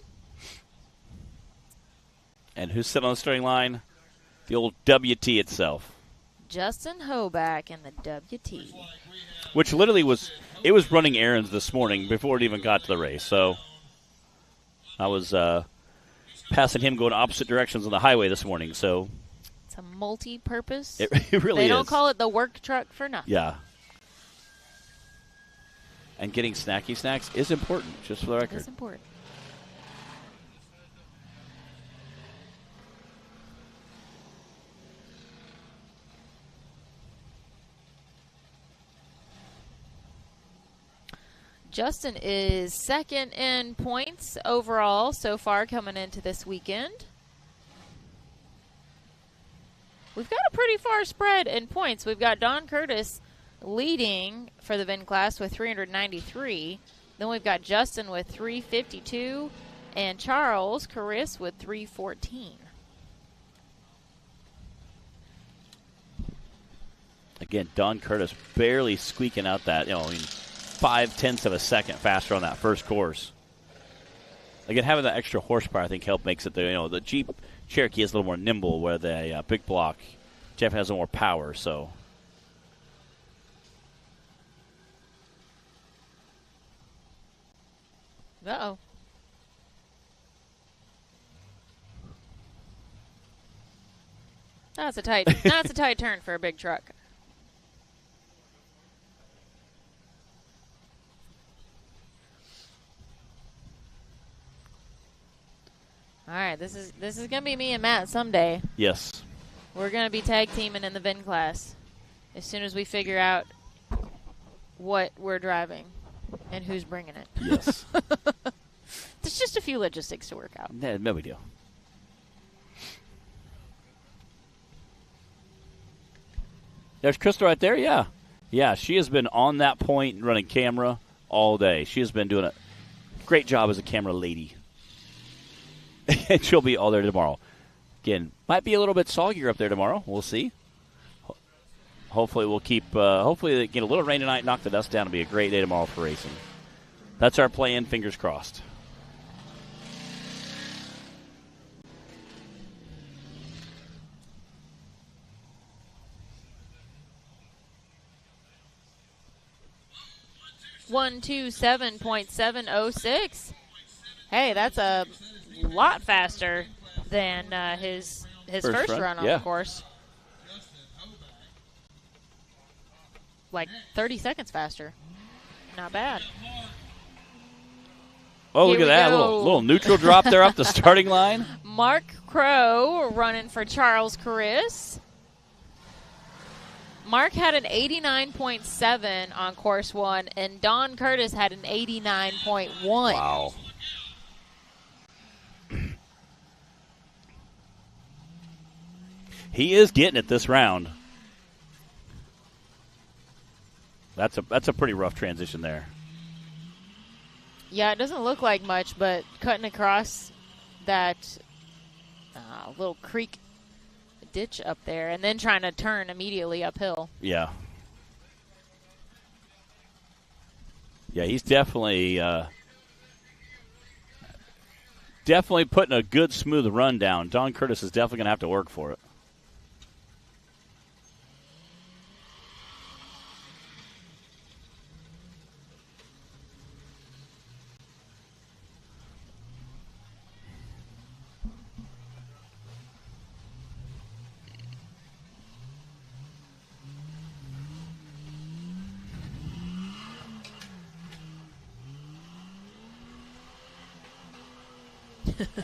And who's sitting on the starting line? The old WT itself. Justin Hoback in the WT. Which literally was running errands this morning before it even got to the race. So I was passing him going opposite directions on the highway this morning. So it's a multi-purpose. It really is. They don't call it the work truck for nothing. Yeah. And getting snacky snacks is important, just for the record. It's important. Justin is second in points overall so far coming into this weekend. We've got a pretty far spread in points. We've got Don Curtis leading for the VIN class with 393. Then we've got Justin with 352 and Charles Caris with 314. Again, Don Curtis barely squeaking out that, 0.5 of a second faster on that first course. Again, having that extra horsepower, I think, makes it the Jeep Cherokee is a little more nimble, where the big block Jeff has a little more power. So, uh-oh. That's a tight turn for a big truck. All right, this is gonna be me and Matt someday. yes. We're gonna be tag teaming in the VIN class as soon as we figure out what we're driving and who's bringing it. Yes. There's just a few logistics to work out. No big deal. There's Crystal right there, yeah. Yeah, she has been on that point and running camera all day. She has been doing a great job as a camera lady. And she'll be all there tomorrow. Again, might be a little bit soggier up there tomorrow. We'll see. Hopefully we'll keep, hopefully get a little rain tonight, knock the dust down. It'll be a great day tomorrow for racing. That's our plan, fingers crossed. .127.706. Hey, that's a lot faster than his first run on the course. Like 30 seconds faster. Not bad. Oh, look at that. Little neutral drop there off the starting line. Mark Crow running for Charles Caris. Mark had an 89.7 on course 1, and Don Curtis had an 89.1. Wow. He is getting it this round. That's a pretty rough transition there. Yeah, it doesn't look like much, but cutting across that little creek ditch up there and then trying to turn immediately uphill. Yeah. Yeah, he's definitely putting a good, smooth run down. Don Curtis is definitely going to have to work for it.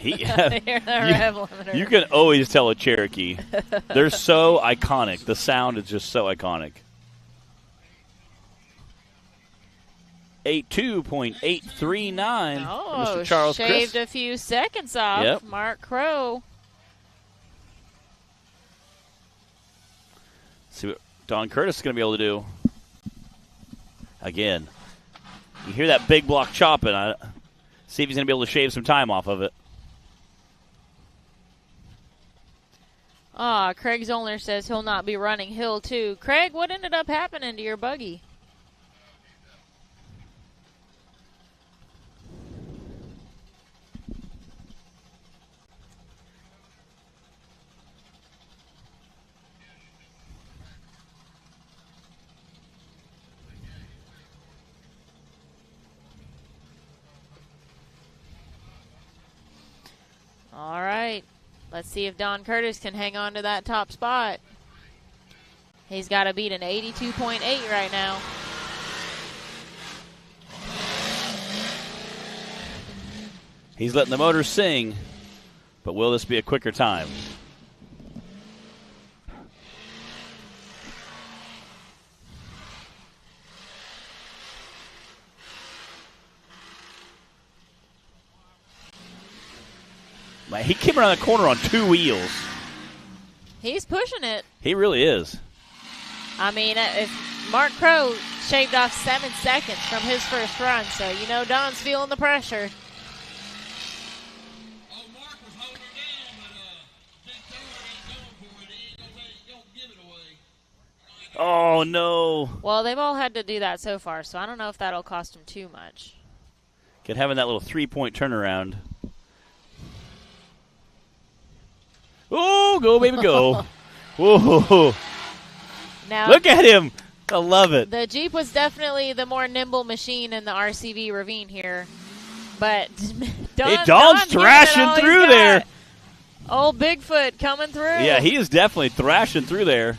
You can always tell a Cherokee. They're so iconic. The sound is just so iconic. 82.839. Oh, Mr. Charles shaved Chris. a few seconds off. Yep. Mark Crow. See what Don Curtis is going to be able to do. Again, you hear that big block chopping. See if he's going to be able to shave some time off of it. Craig Zollner says he'll not be running Hill 2. Craig, what ended up happening to your buggy? Let's see if Don Curtis can hang on to that top spot. He's got to beat an 82.8 right now. He's letting the motor sing, but will this be a quicker time? He came around the corner on 2 wheels. He's pushing it. He really is. I mean, if Mark Crow shaved off 7 seconds from his first run, so you know Don's feeling the pressure. Oh, Mark was holding her down, but Big Thor ain't going for it. He don't give it away. Oh, no. Well, they've all had to do that so far, so I don't know if that'll cost him too much. Get having that little 3-point turnaround. Oh, go, baby, go. Whoa. Now, look at him. I love it. The Jeep was definitely the more nimble machine in the RCV ravine here. But Don's thrashing through there. Old Bigfoot coming through. Yeah, he is definitely thrashing through there.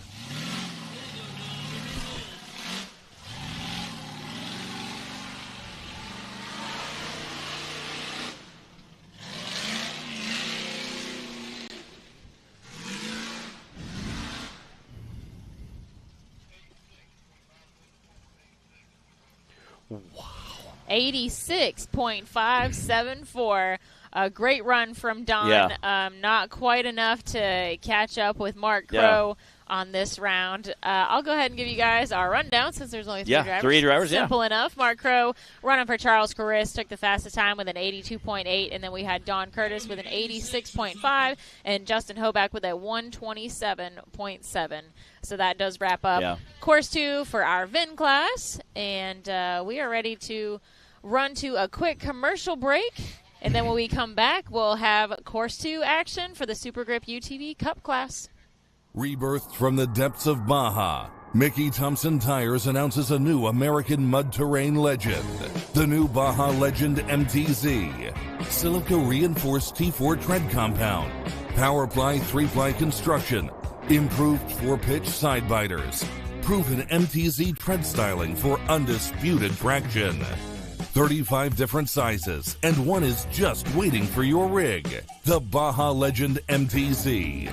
Wow. 86.574. A great run from Don. Yeah. Not quite enough to catch up with Mark Crow on this round. I'll go ahead and give you guys our rundown since there's only 3 drivers. 3 drivers, Simple enough. Mark Crow running for Charles Caris took the fastest time with an 82.8, and then we had Don Curtis with an 86.5 and Justin Hoback with a 127.7. So that does wrap up Course 2 for our VIN class, and we are ready to run to a quick commercial break. And then when we come back, we'll have Course 2 action for the Super Grip UTV Cup class. Rebirthed from the depths of Baja, Mickey Thompson Tires announces a new American mud terrain legend. The new Baja Legend MTZ. Silica-reinforced T4 tread compound. Power-ply 3-ply construction. Improved 4-pitch side biters. Proven MTZ tread styling for undisputed traction. 35 different sizes, and one is just waiting for your rig. The Baja Legend MTZ.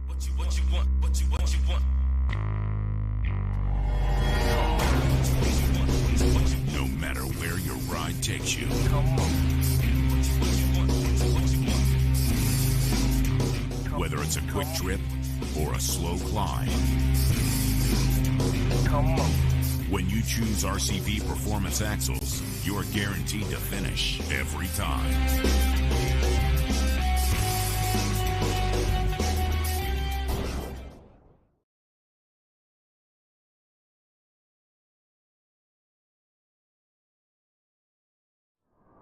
What you want? No matter where your ride takes you. Come on. Whether it's a quick trip or a slow climb. Come on. When you choose RCV Performance Axles, you're guaranteed to finish every time.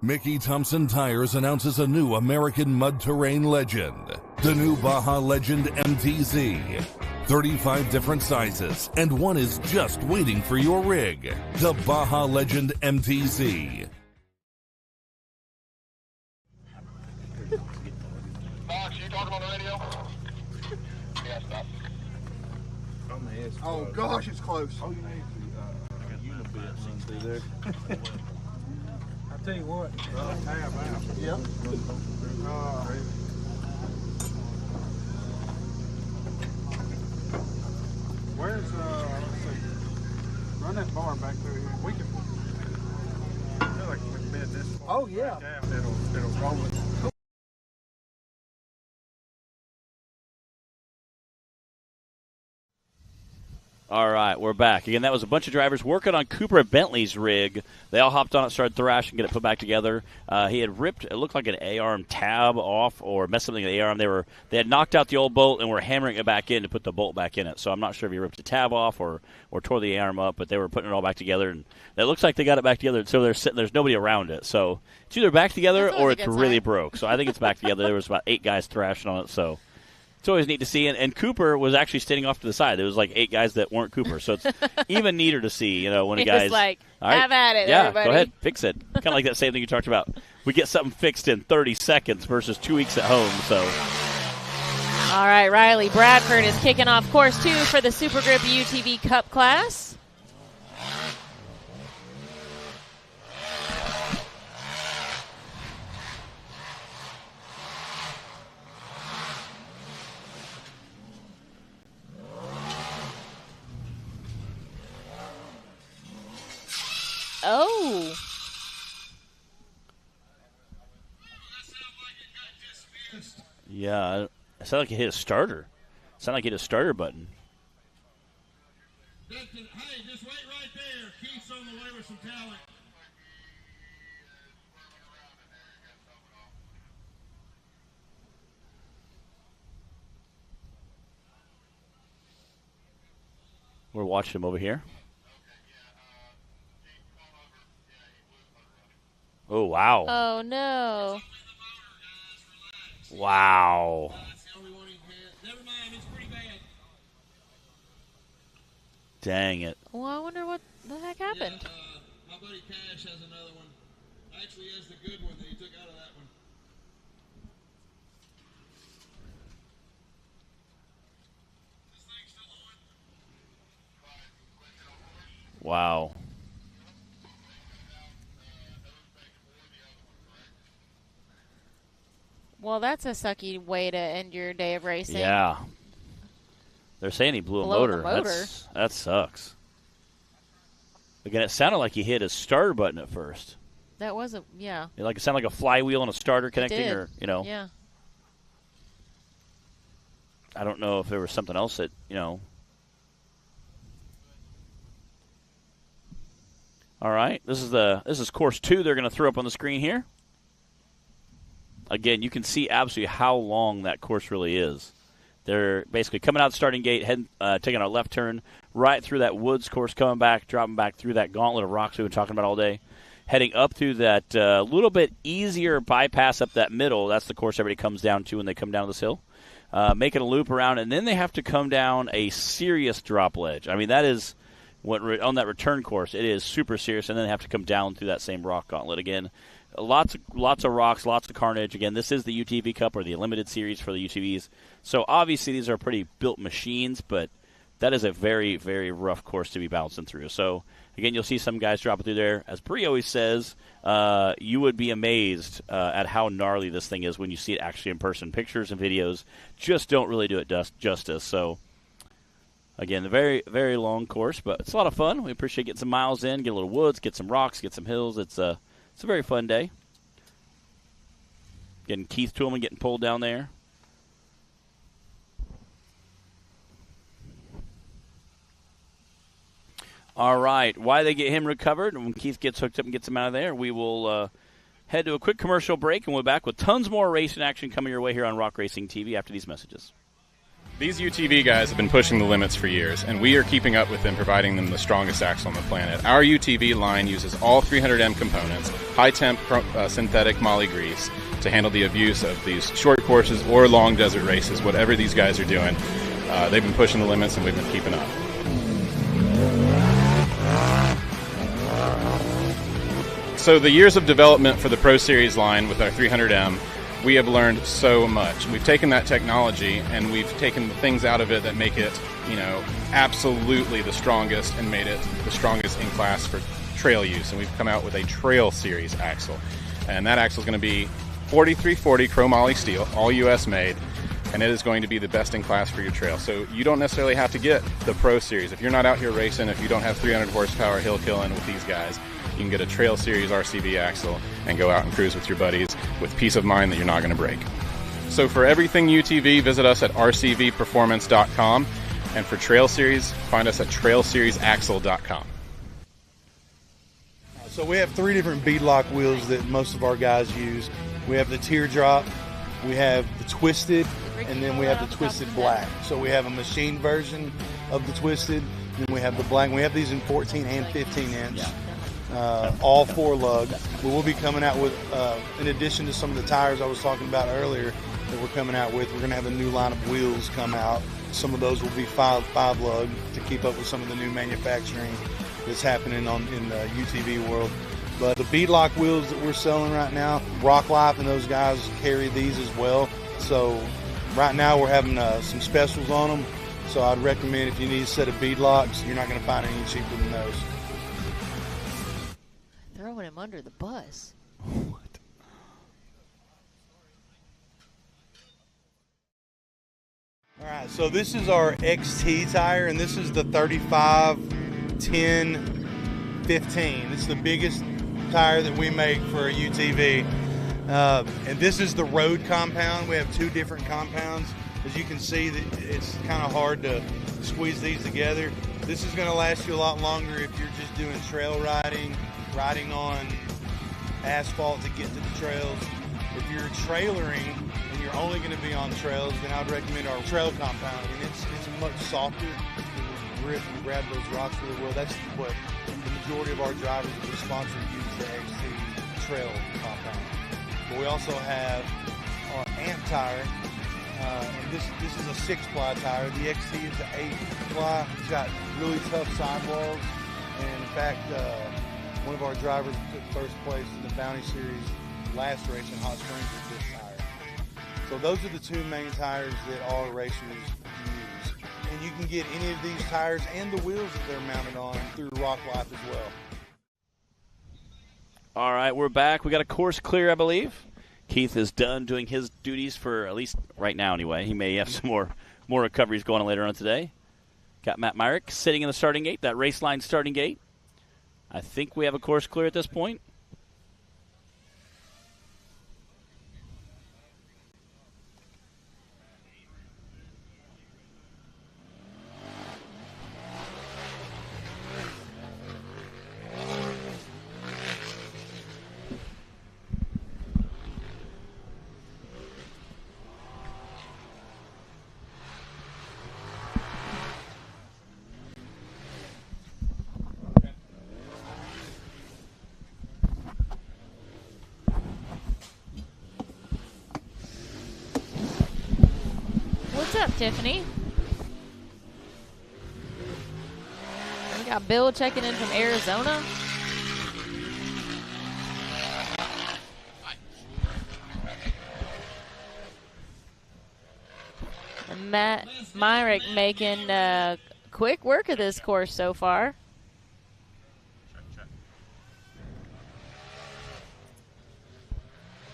Mickey Thompson Tires announces a new American mud terrain legend. The new Baja Legend MTZ. 35 different sizes, and one is just waiting for your rig. The Baja Legend MTZ. Fox, you talking on the radio? Yeah, stop. Oh gosh, it's close. Oh, you need to unibits through there. I'll tell you what, tab out. Yep. Where's, let's see, run that bar back through here. We can, I feel like we can bend this far. Oh, yeah. It'll roll it. All right, we're back. Again, that was a bunch of drivers working on Cooper Bentley's rig. They all hopped on it, started thrashing, get it put back together. He had ripped, it looked like an A-arm tab off or messed something with the A-arm. They had knocked out the old bolt and were hammering it back in to put the bolt back in it. So I'm not sure if he ripped the tab off or tore the A-arm up, but they were putting it all back together. And it looks like they got it back together, so they're sitting, there's nobody around it. So it's either back together or it's really broke. So I think it's back together. There was about 8 guys thrashing on it, so It's always neat to see. And Cooper was actually standing off to the side. There was like 8 guys that weren't Cooper. So it's even neater to see, when a guy's like, all right, have at it, yeah, everybody. go ahead, fix it. Kind of like that same thing you talked about. We get something fixed in 30 seconds versus 2 weeks at home. So. All right, Riley Bradford is kicking off course 2 for the Super Grip UTV Cup class. Oh. Yeah, it sounded like he hit a starter. It sounded like he hit a starter button. Hey, just wait right there. Keith's on the way with some talent. We're watching him over here. Oh, wow. Oh, no. Wow. Never mind, it's pretty bad. Dang it. Well, I wonder what the heck happened. Yeah, my buddy Cash has another one. Actually, has the good one that he took out of that one. This thing's still on? Wow. Well, that's a sucky way to end your day of racing. Yeah. They're saying he blew a motor. That sucks. Again, it sounded like he hit his starter button at first. That was yeah. It sounded like a flywheel and a starter connecting, or Yeah. I don't know if there was something else that All right, this is course 2. They're going to throw up on the screen here. Again, you can see absolutely how long that course really is. They're basically coming out the starting gate, taking our left turn right through that woods course, coming back, dropping back through that gauntlet of rocks we've been talking about all day, heading up through that little bit easier bypass up that middle. That's the course everybody comes down to when they come down this hill, making a loop around, and then they have to come down a serious drop ledge. I mean, that is on that return course. It is super serious, and then they have to come down through that same rock gauntlet again. Lots of rocks, lots of carnage. Again, this is the UTV Cup, or the limited series for the UTVs. So obviously these are pretty built machines, but that is a very, very rough course to be bouncing through. So again, you'll see some guys dropping through there. As Bree always says, you would be amazed at how gnarly this thing is when you see it actually in person. Pictures and videos just don't really do it justice. So again, a very, very long course, but it's a lot of fun. We appreciate getting some miles in, get a little woods, get some rocks, get some hills. It's a very fun day. Getting Keith Toolman getting pulled down there. All right. Why they get him recovered, and when Keith gets hooked up and gets him out of there, we will head to a quick commercial break, and we'll be back with tons more racing action coming your way here on Rock Racing TV after these messages. These UTV guys have been pushing the limits for years, and we are keeping up with them, providing them the strongest axle on the planet. Our UTV line uses all 300M components, high-temp synthetic moly grease, to handle the abuse of these short courses or long desert races, whatever these guys are doing. They've been pushing the limits, and we've been keeping up. So the years of development for the Pro Series line with our 300M, we have learned so much. We've taken that technology and we've taken things out of it that make it, absolutely the strongest, and made it the strongest in class for trail use. And we've come out with a Trail Series axle. And that axle is going to be 4340 chromoly steel, all U.S. made, and it is going to be the best in class for your trail. So you don't necessarily have to get the Pro Series. If you're not out here racing, if you don't have 300 horsepower hill killing with these guys, you can get a Trail Series RCV axle and go out and cruise with your buddies with peace of mind that you're not going to break. So for everything UTV, visit us at rcvperformance.com. And for Trail Series, find us at trailseriesaxle.com. So we have 3 different beadlock wheels that most of our guys use. We have the teardrop, we have the twisted, and then we have the twisted black. So we have a machine version of the twisted, and we have the black. We have these in 14 and 15 inch. all 4 lug. We will be coming out with, in addition to some of the tires I was talking about earlier that we're coming out with, we're going to have a new line of wheels come out. Some of those will be 5 lug to keep up with some of the new manufacturing that's happening in the UTV world. But the beadlock wheels that we're selling right now, Rock Life and those guys carry these as well. So right now we're having some specials on them. So I'd recommend if you need a set of beadlocks, you're not going to find any cheaper than those. Throwing him under the bus. What? All right, so this is our XT tire, and this is the 35, 10, 15. It's the biggest tire that we make for a UTV. And this is the road compound. We have 2 different compounds. As you can see, it's kind of hard to squeeze these together. This is going to last you a lot longer if you're just doing trail riding on asphalt to get to the trails. If you're trailering and you're only going to be on trails, then I'd recommend our trail compound. And it's much softer. You can grip and grab those rocks really well. That's what the majority of our drivers that we sponsor use, the XT trail compound. But we also have our AMP tire. And this is a 6-ply tire. The XT is an 8-ply. It's got really tough sidewalls. And in fact, one of our drivers took first place in the Bounty Series last race in Hot Springs with this tire. So those are the 2 main tires that all racers use. And you can get any of these tires and the wheels that they're mounted on through Rock Life as well. All right, we're back. We got a course clear, I believe. Keith is done doing his duties for at least right now anyway. He may have some more recoveries going on later on today. Got Matt Myrick sitting in the starting gate, that race line starting gate. I think we have a course clear at this point. What's up, Tiffany? We got Bill checking in from Arizona. And Matt Myrick making quick work of this course so far.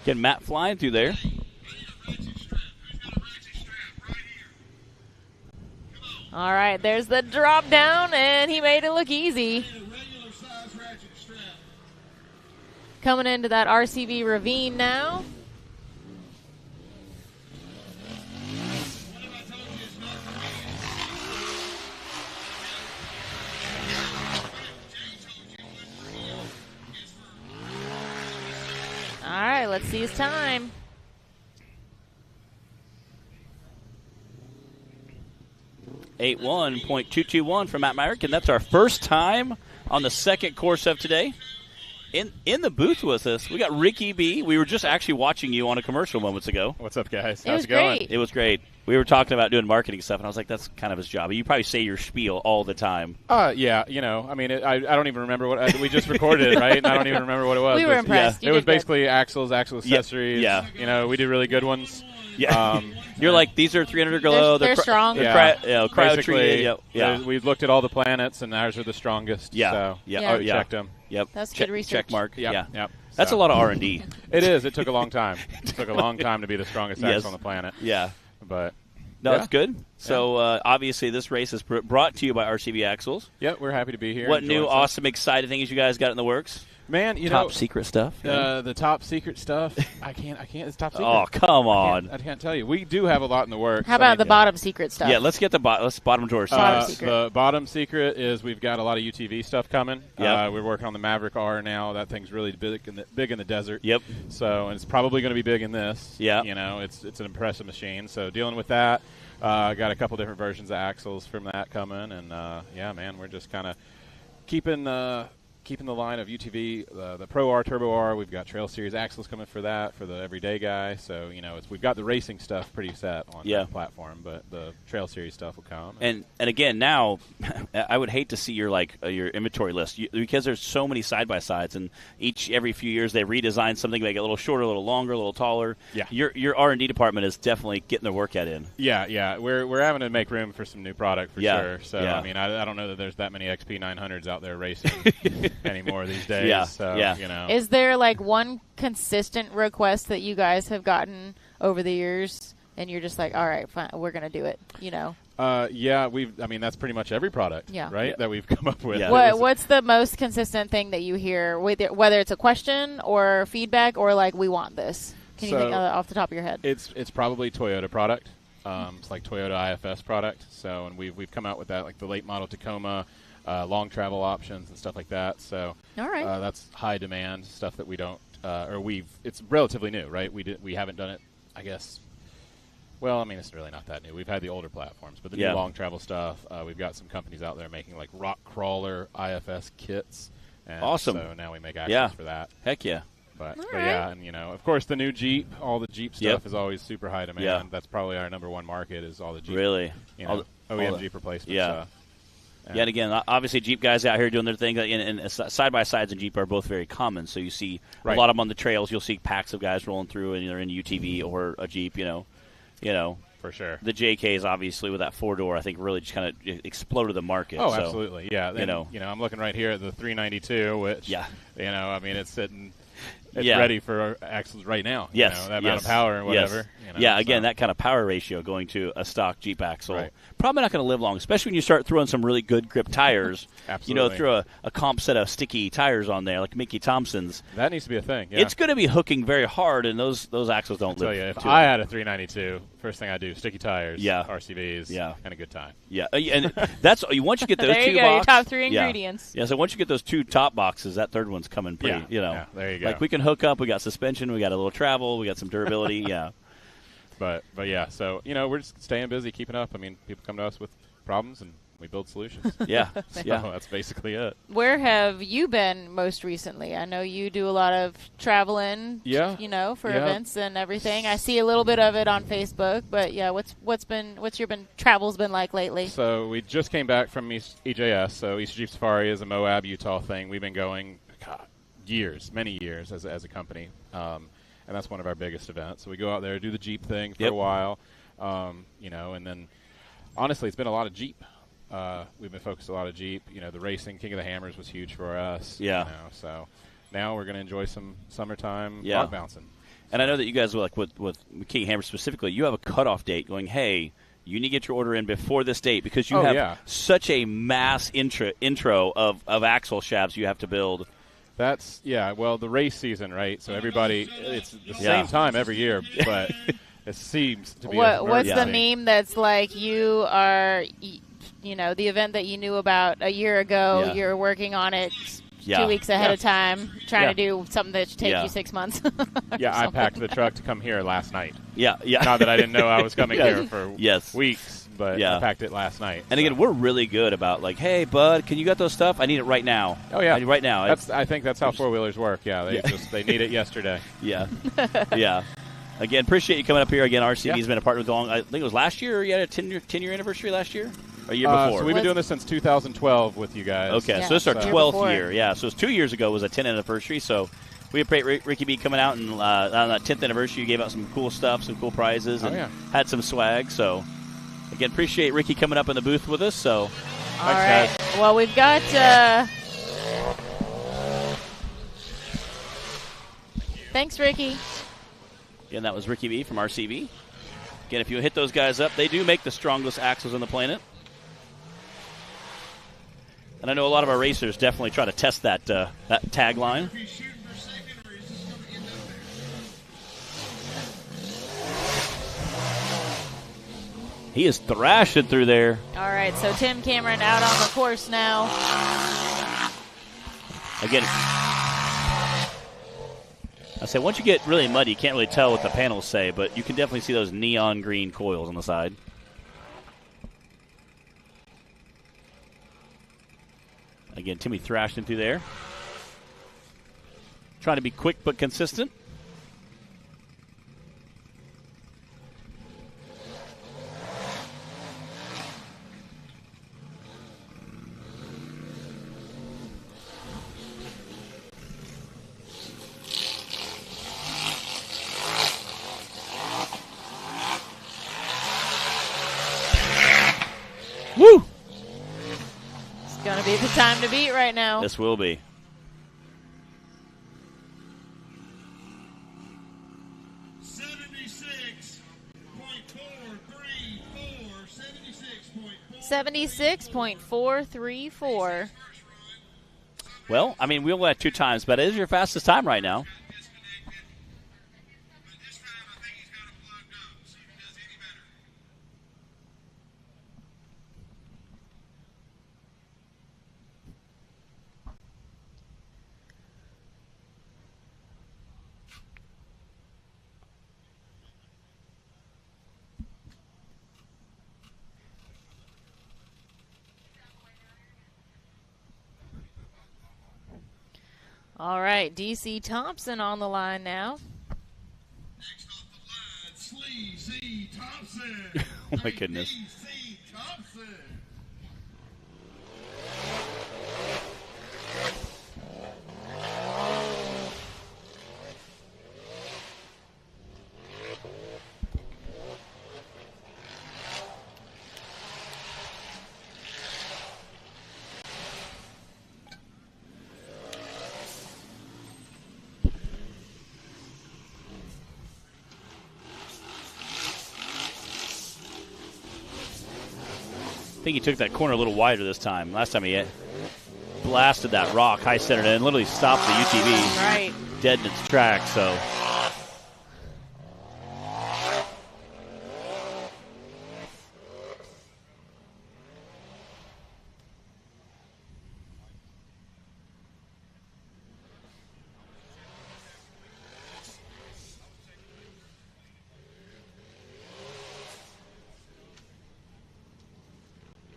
Getting Matt flying through there. All right, there's the drop down, and he made it look easy. Coming into that RCV ravine now. All right, let's see his time. .221 from Matt Myrick, and that's our first time on the second course of today. In the booth with us, we got Ricky B. We were just actually watching you on a commercial moments ago. What's up, guys? How's it going? It was great. We were talking about doing marketing stuff, and I was like, that's kind of his job. You probably say your spiel all the time. Yeah, I mean, I don't even remember what we just recorded it, right? And I don't even remember what it was. We were impressed. It was basically axle accessories. Yeah. We do really good ones. Yeah. You're like, these are 300 below. They're strong. Cryo treated. We've looked at all the planets, and ours are the strongest. So checked them. Yep. That's good research. Check mark. Yep. That's a lot of R&D. It is. It took a long time. It took a long time to be the strongest axle on the planet. Yeah. But no, it's good. So obviously, this race is brought to you by RCV Axles. Yep, we're happy to be here. What new, awesome, exciting things you guys got in the works? Man, top secret stuff. The top secret stuff. I can't. It's top secret. Oh, come on! I can't tell you. We do have a lot in the works. How about the bottom secret stuff? Yeah, let's get let's bottom drawer stuff. The bottom secret is we've got a lot of UTV stuff coming. We're working on the Maverick R now. That thing's really big in the desert. Yep. So and it's probably going to be big in this. Yeah. It's an impressive machine. So dealing with that. Got a couple different versions of axles from that coming, and man, we're just kind of keeping keeping the line of UTV, the Pro R, Turbo R. We've got Trail Series axles coming for that, for the everyday guy. So, we've got the racing stuff pretty set on the platform, but the Trail Series stuff will come. And again, now, I would hate to see your inventory list because there's so many side-by-sides, and every few years they redesign something, make it a little shorter, a little longer, a little taller. Yeah. Your R&D department is definitely getting their workout in. Yeah. We're having to make room for some new product for sure. So, yeah. I mean, I don't know that there's that many XP 900s out there racing anymore these days. Yeah. So, Is there one consistent request that you guys have gotten over the years, and you're just like, all right, fine, we're going to do it, that's pretty much every product, right, that we've come up with. Yeah. What's the most consistent thing that you hear, whether it's a question or feedback or we want this? Can you think off the top of your head? It's probably Toyota product. It's like Toyota IFS product. So, and we've come out with that, like the late model Tacoma, long travel options and stuff like that. So, all right, that's high demand stuff that we don't, it's relatively new, right? We haven't done it, I guess. Well, I mean, it's really not that new. We've had the older platforms, but the new long travel stuff, we've got some companies out there making rock crawler IFS kits. And awesome. So now we make axles for that. Heck yeah. But yeah, and of course the new Jeep, all the Jeep stuff is always super high demand. Yeah. That's probably our number one market is all the Jeep. Really? OEM Jeep replacements. Yeah. And again, obviously Jeep guys out here doing their thing, and side-by-sides and Jeep are both very common. So you see a lot of them on the trails. You'll see packs of guys rolling through, and they're in a UTV or a Jeep, For sure. The JKs, obviously, with that four-door, I think really just kind of exploded the market. Oh, absolutely. Yeah. And, I'm looking right here at the 392, which, it's sitting... It's ready for axles right now. Yes. That amount of power and whatever. Yes. Again, that kind of power ratio going to a stock Jeep axle. Probably not going to live long, especially when you start throwing some really good grip tires. Absolutely. Throw a comp set of sticky tires on there, like Mickey Thompson's. That needs to be a thing. Yeah. It's going to be hooking very hard, and those axles don't live. I'll tell you, if I had a 392, first thing I do, sticky tires, Yeah. RCVs, and a good time. Yeah, and that's once you get those there two you go, boxes. your top three ingredients. Yeah, so once you get those two top boxes, that third one's coming pretty. Yeah, there you go. We can hook up. We got suspension. We got a little travel. We got some durability. Yeah. But yeah, so we're just staying busy, keeping up. I mean, people come to us with problems, and we build solutions. Yeah. So that's basically it. Where have you been most recently? I know you do a lot of traveling. For events and everything. I see a little bit of it on Facebook, but what's your travels been like lately? So we just came back from EJS. So East Jeep Safari is a Moab, Utah thing. We've been going many years as a company. And that's one of our biggest events. So we go out there, do the Jeep thing for a while, and then honestly, it's been a lot of Jeep. We've been focused a lot of Jeep. The racing, King of the Hammers was huge for us. Yeah. So now we're going to enjoy some summertime rock bouncing. And I know that you guys, with King of the Hammers specifically, you have a cutoff date going, hey, you need to get your order in before this date because you have such a mass intro of axle shafts you have to build. That's, well, the race season, right? So everybody, it's the same time every year, but it seems to be what's the meme that's like you are, the event that you knew about a year ago, you're working on it 2 weeks ahead of time, trying to do something that should take you 6 months. I packed the truck to come here last night. Yeah. Not that I didn't know I was coming here for weeks. But I packed it last night. And again, we're really good about hey, bud, can you get those stuff? I need it right now. Oh yeah, right now. I think that's how four-wheelers work. Yeah, they need it yesterday. Yeah, yeah. Again, appreciate you coming up here. Again, RCV's been a partner with long. I think it was last year. Or you had a 10-year anniversary last year, or a year before. So we've been doing this since 2012 with you guys. Okay, so this is our 12th year. Yeah, so it was 2 years ago was a 10th anniversary. So we appreciate Ricky B coming out and on that 10th anniversary, you gave out some cool stuff, some cool prizes, and had some swag. So. Again, appreciate Ricky coming up in the booth with us. So, all right. Guys. Well, we've got. Thanks, Ricky. Again, that was Ricky B from RCV. Again, if you hit those guys up, they do make the strongest axles on the planet. And I know a lot of our racers definitely try to test that tagline. He is thrashing through there. All right, so Tim Cameron out on the course now. Again, I say once you get really muddy, you can't really tell what the panels say, but you can definitely see those neon green coils on the side. Again, Timmy thrashing through there. trying to be quick but consistent. Woo! It's going to be the time to beat right now. This will be. $76.434. Well, I mean, we only had 2 times, but it is your fastest time right now. All right, DC Thompson on the line now. Next off the line, C. Thompson. Oh, my goodness. C. Thompson. I think he took that corner a little wider this time. Last time he blasted that rock, high centered it, and literally stopped the UTV Right. dead in its tracks. So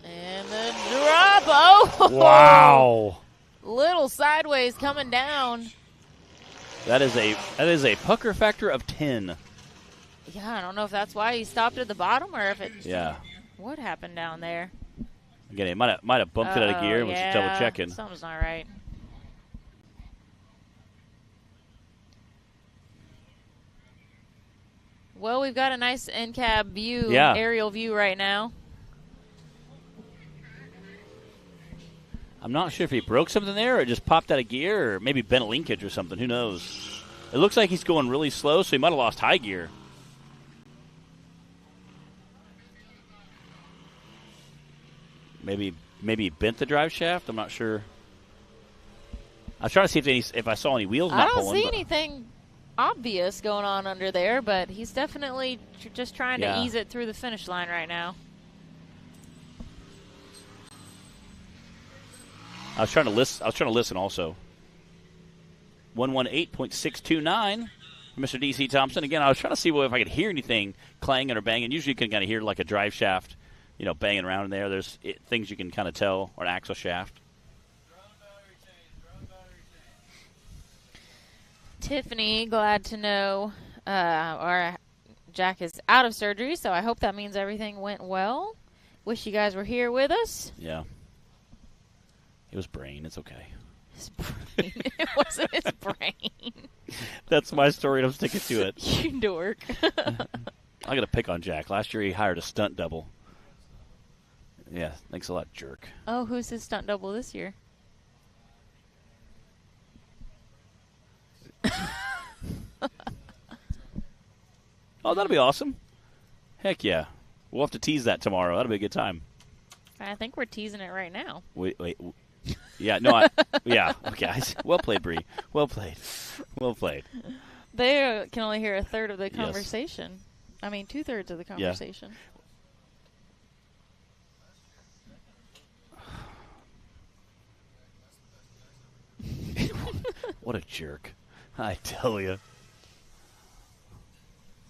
And the drop. Oh! wow, Little sideways coming down. that is a pucker factor of 10. Yeah, I don't know if that's why he stopped at the bottom or if it. Yeah. What happened down there? Again, he might have bumped it out of gear and was just double checking. Something's not right. Well, we've got a nice in-cab view, Yeah. aerial view right now. I'm not sure if he broke something there or just popped out of gear or maybe bent a linkage or something. Who knows? It looks like he's going really slow, so he might have lost high gear. Maybe he bent the drive shaft. I'm not sure. I was trying to see if I saw any wheels I not don't pulling. see anything obvious going on under there, but he's definitely just trying to ease it through the finish line right now. I was trying to listen also. 118.629, Mr. DC Thompson. Again, I was trying to see if I could hear anything clanging or banging. Usually, you can kind of hear like a drive shaft, banging around in there. There's things you can kind of tell, or an axle shaft. Tiffany, glad to know our Jack is out of surgery, so I hope that means everything went well. Wish you guys were here with us. Yeah. It was brain. It's okay. His brain. It wasn't his brain. That's my story, and I'm sticking to it. You dork. I'm going to pick on Jack. Last year, he hired a stunt double. Yeah, thanks a lot, jerk. Oh, who's his stunt double this year? Oh, that'll be awesome. Heck yeah. We'll have to tease that tomorrow. That'll be a good time. I think we're teasing it right now. Wait. Yeah, no, yeah. Okay. Well played, Bree. Well played. Well played. They can only hear a third of the conversation. I mean, 2/3 of the conversation. What a jerk. I tell you.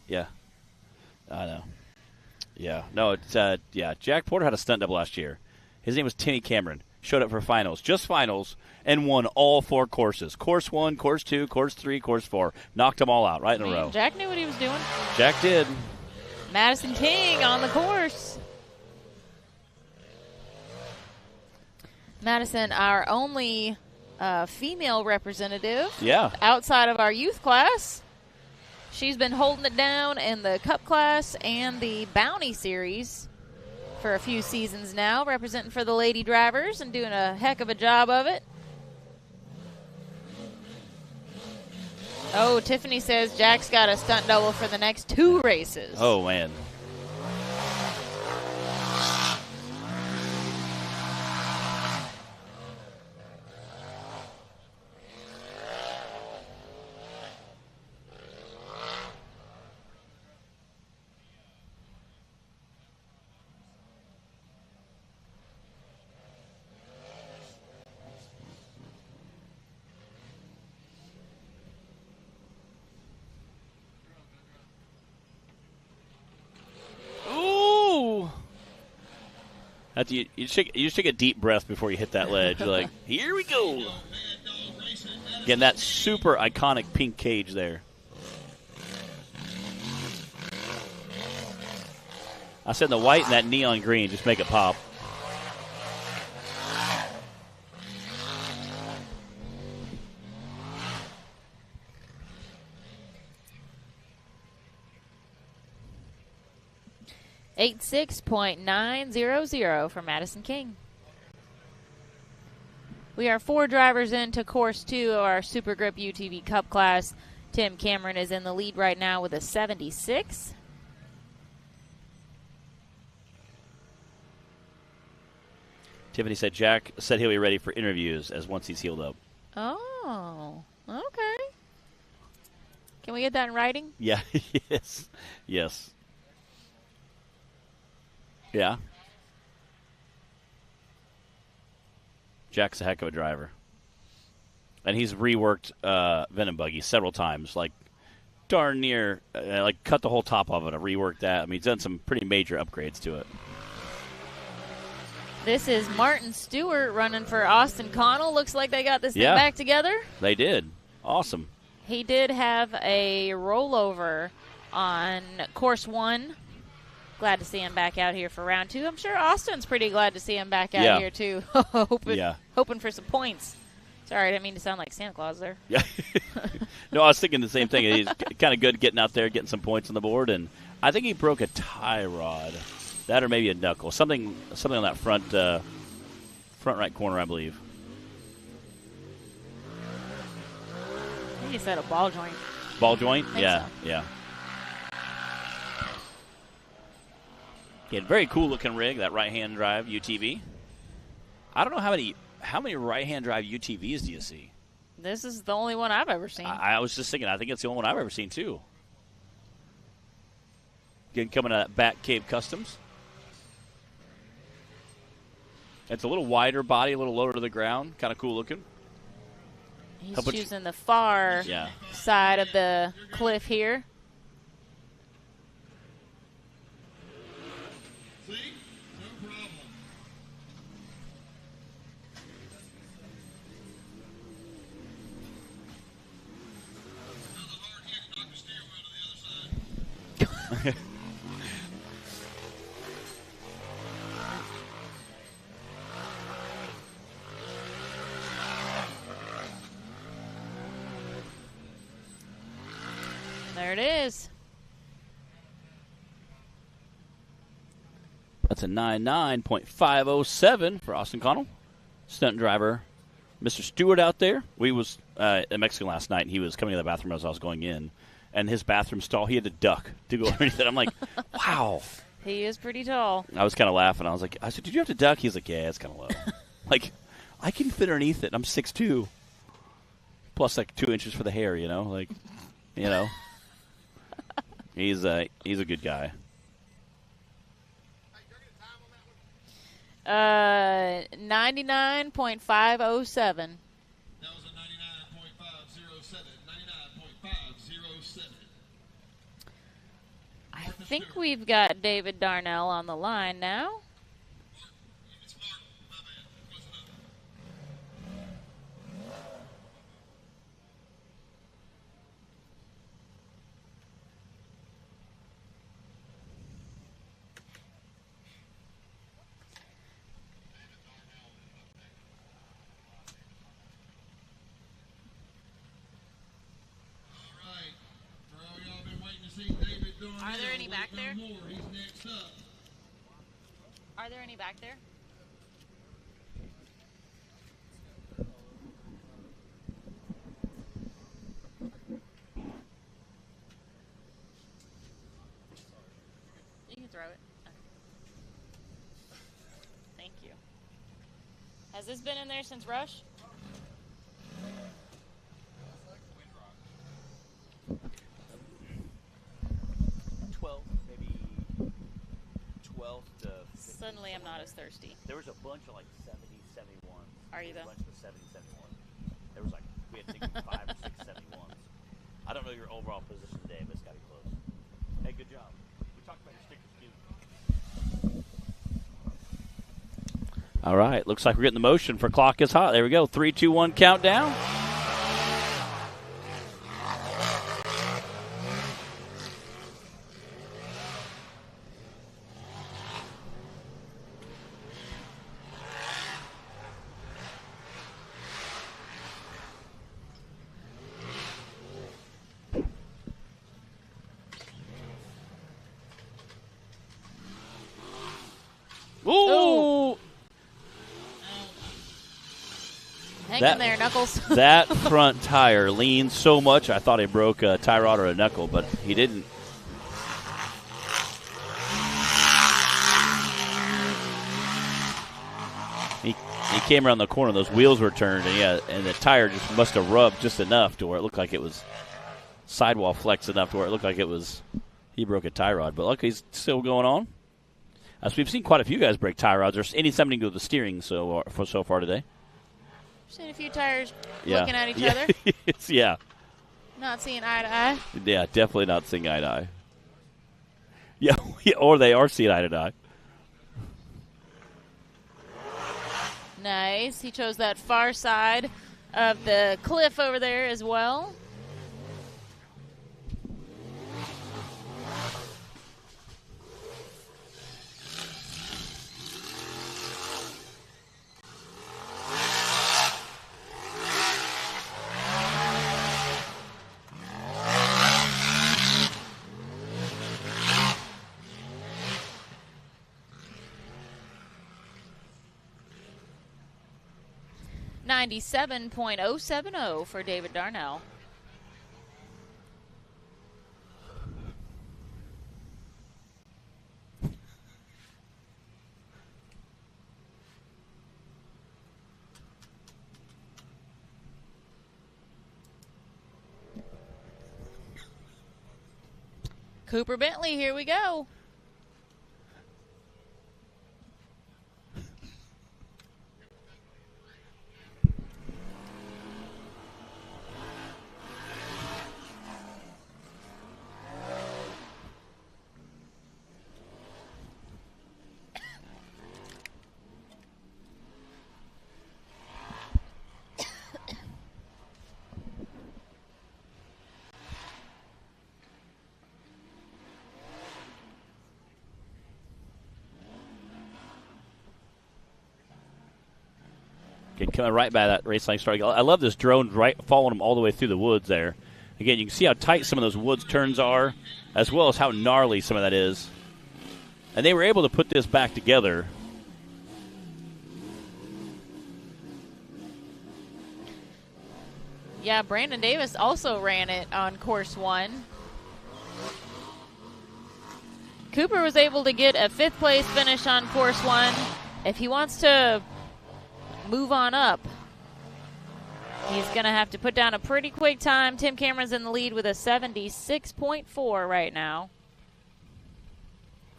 Yeah. I know. Yeah. No, it's Jack Porter had a stunt double last year. His name was Timmy Cameron. showed up for finals, just finals, and won all 4 courses. Course 1, Course 2, Course 3, Course 4. Knocked them all out right in a row. Jack knew what he was doing. Jack did. Madison King on the course. Madison, our only female representative. Yeah. Outside of our youth class. She's been holding it down in the Cup class and the Bounty Series for a few seasons now, representing for the lady drivers and doing a heck of a job of it. Oh, Tiffany says Jack's got a stunt double for the next 2 races. Oh, man. You just take a deep breath before you hit that ledge. You're like, here we go. Again, that super iconic pink cage there. I said the white and that neon green just make it pop. .900 for Madison King. We are 4 drivers into Course 2 of our Super Grip UTV Cup class. Tim Cameron is in the lead right now with a 76. Tiffany said Jack said he'll be ready for interviews as once he's healed up. Oh, okay. Can we get that in writing? Yeah, yes, yes. Yeah. Jack's a heck of a driver. And he's reworked Venom Buggy several times, like darn near, like cut the whole top of it, reworked that. I mean, he's done some pretty major upgrades to it. This is Martin Stewart running for Austin Connell. Looks like they got this thing back together. They did. Awesome. He did have a rollover on Course 1. Glad to see him back out here for round 2. I'm sure Austin's pretty glad to see him back out here, too. hoping for some points. Sorry, I didn't mean to sound like Santa Claus there. Yeah. No, I was thinking the same thing. He's kind of good getting out there, getting some points on the board. And I think he broke a tie rod. That or maybe a knuckle. Something on that front right corner, I believe. I think he said a ball joint. Ball joint? Yeah, so. Yeah. He had a very cool looking rig, that right-hand drive UTV. I don't know how many right-hand drive UTVs do you see? This is the only one I've ever seen. I was just thinking, I think it's the only one I've ever seen too. Again, coming out of Bat Cave Customs. It's a little wider body, a little lower to the ground, kind of cool looking. He's choosing the far side of the cliff here. There it is. That's a 99.507 for Austin Connell. Stunt driver, Mr. Stewart out there. We was in Mexico last night, and he was coming to the bathroom as I was going in. And his bathroom stall, he had to duck to go underneath it. I'm like, wow. He is pretty tall. I was kind of laughing. I said, did you have to duck? He's like, yeah, it's kind of low. Like, I can fit underneath it. I'm 6'2". Plus, like, 2 inches for the hair, you know? Like, you know. He's a good guy. 99.507. That was a 99.507. 99.507. I think we've got David Darnell on the line now. Are there any back there? He's next up. Are there any back there? You can throw it. Okay. Thank you. Has this been in there since Rush? 12, maybe 12 to 15. Suddenly I'm not as thirsty. There was a bunch of like 70, 71. Are you A though? bunch of the 70, 71. There was like, we had 5 or 6 71s. I don't know your overall position today, but it's got to be close. Hey, good job. We talked about your stickers too. All right, looks like we're getting the motion for Clock is Hot. There we go. 3, 2, 1 countdown. Ooh! Hang in there, Knuckles. That front tire leaned so much, I thought he broke a tie rod or a knuckle, but he didn't. He came around the corner, those wheels were turned, and the tire just must have rubbed just enough to where it looked like it was sidewall flex enough to where it looked like it was he broke a tie rod. But luckily he's still going on. So we've seen quite a few guys break tie rods. There's something to do with the steering so far today. Seen a few tires looking at each other. Yeah. Not seeing eye to eye. Yeah, definitely not seeing eye to eye. Yeah, or they are seeing eye to eye. Nice. He chose that far side of the cliff over there as well. .070 for David Darnell. Cooper Bentley, here we go. Coming right by that race line starting. I love this drone following them all the way through the woods there. Again, you can see how tight some of those woods turns are, as well as how gnarly some of that is. And they were able to put this back together. Yeah, Brandon Davis also ran it on course 1. Cooper was able to get a 5th place finish on course 1. If he wants to move on up, he's going to have to put down a pretty quick time. Tim Cameron's in the lead with a 76.4 right now,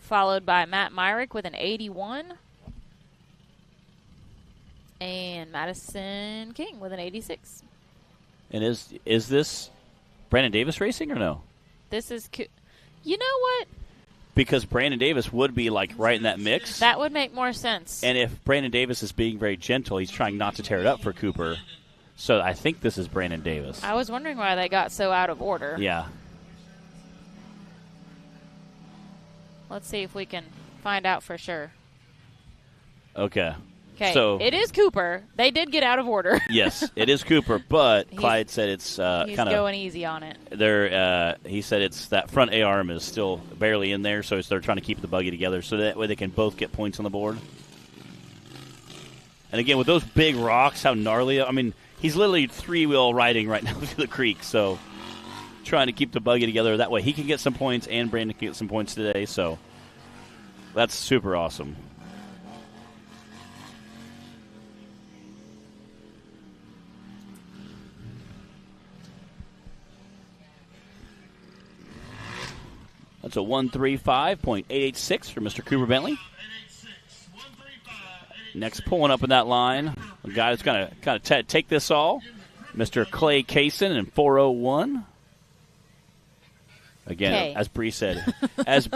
followed by Matt Myrick with an 81, and Madison King with an 86. And is this Brandon Davis racing or no? This is, you know what? Because Brandon Davis would be like right in that mix. That would make more sense. And if Brandon Davis is being very gentle, he's trying not to tear it up for Cooper. So I think this is Brandon Davis. I was wondering why they got so out of order. Yeah. Let's see if we can find out for sure. Okay. Okay, So it is Cooper. They did get out of order. Yes, it is Cooper, but Clyde said it's kind He's of going easy on it. He said it's that front A arm is still barely in there, so they're trying to keep the buggy together so that way they can both get points on the board. And again, with those big rocks, how gnarly! I mean, he's literally 3-wheel riding right now through the creek, so trying to keep the buggy together that way he can get some points and Brandon can get some points today. So that's super awesome. That's a 135.886 for Mr. Cooper Bentley. Next pulling up in that line, a guy that's going to kind of take this all, Mr. Clay Kaysen in 401. Again, K. as Bree said, his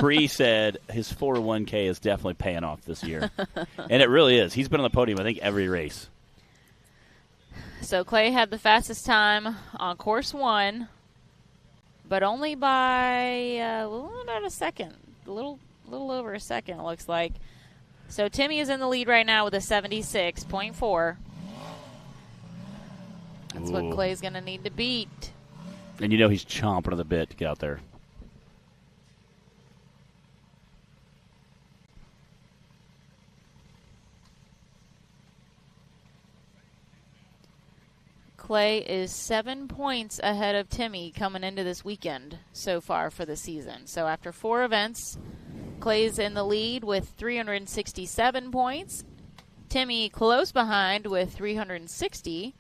401k is definitely paying off this year. And it really is. He's been on the podium, I think, every race. So Clay had the fastest time on course 1. But only by about a second, a little over a second, it looks like. So Timmy is in the lead right now with a 76.4. That's what Clay's going to need to beat. And you know he's chomping at the bit to get out there. Clay is 7 points ahead of Timmy coming into this weekend so far for the season. So after 4 events, Clay's in the lead with 367 points. Timmy close behind with 360.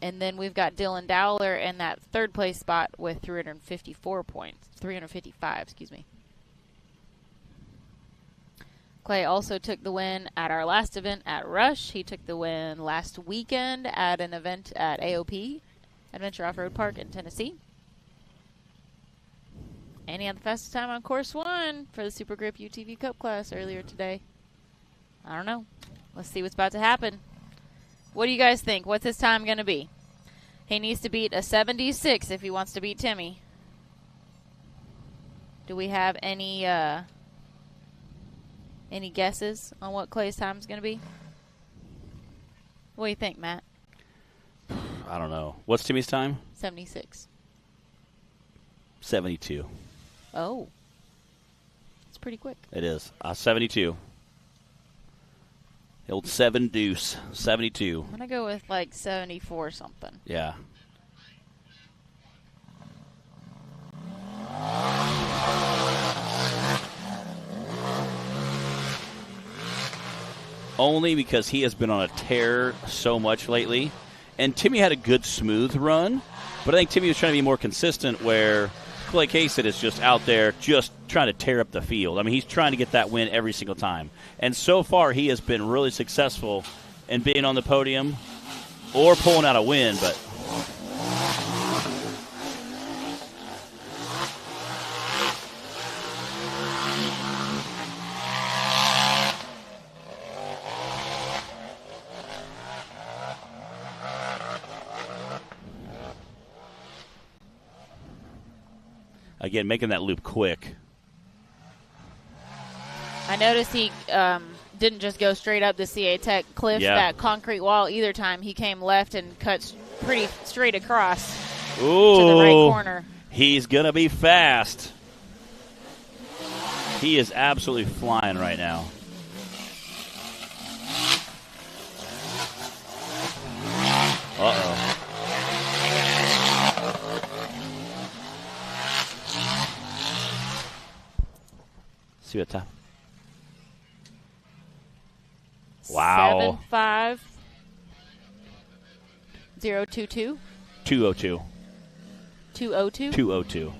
And then we've got Dylan Dowler in that third place spot with 354 points. 355, excuse me. Clay also took the win at our last event at Rush. He took the win last weekend at an event at AOP, Adventure Off-Road Park in Tennessee. And he had the fastest time on course 1 for the Super Grip UTV Cup class earlier today. I don't know. Let's see what's about to happen. What do you guys think? What's his time going to be? He needs to beat a 76 if he wants to beat Timmy. Do we have any guesses on what Clay's time is going to be? What do you think, Matt? I don't know. What's Timmy's time? 76. 72. Oh. It's pretty quick. It is. 72. The old 7 deuce. 72. I'm going to go with like 74 something. Yeah. Only because he has been on a tear so much lately. And Timmy had a good smooth run, but I think Timmy was trying to be more consistent where Clay Kaysen is just out there just trying to tear up the field. I mean, he's trying to get that win every single time. And so far, he has been really successful in being on the podium or pulling out a win, but again, making that loop quick. I noticed he didn't just go straight up the CA Tech cliff, that concrete wall either time. He came left and cut pretty straight across to the right corner. He's going to be fast. He is absolutely flying right now. Uh-oh. See what time? Wow. 75022. 202. 202. 202.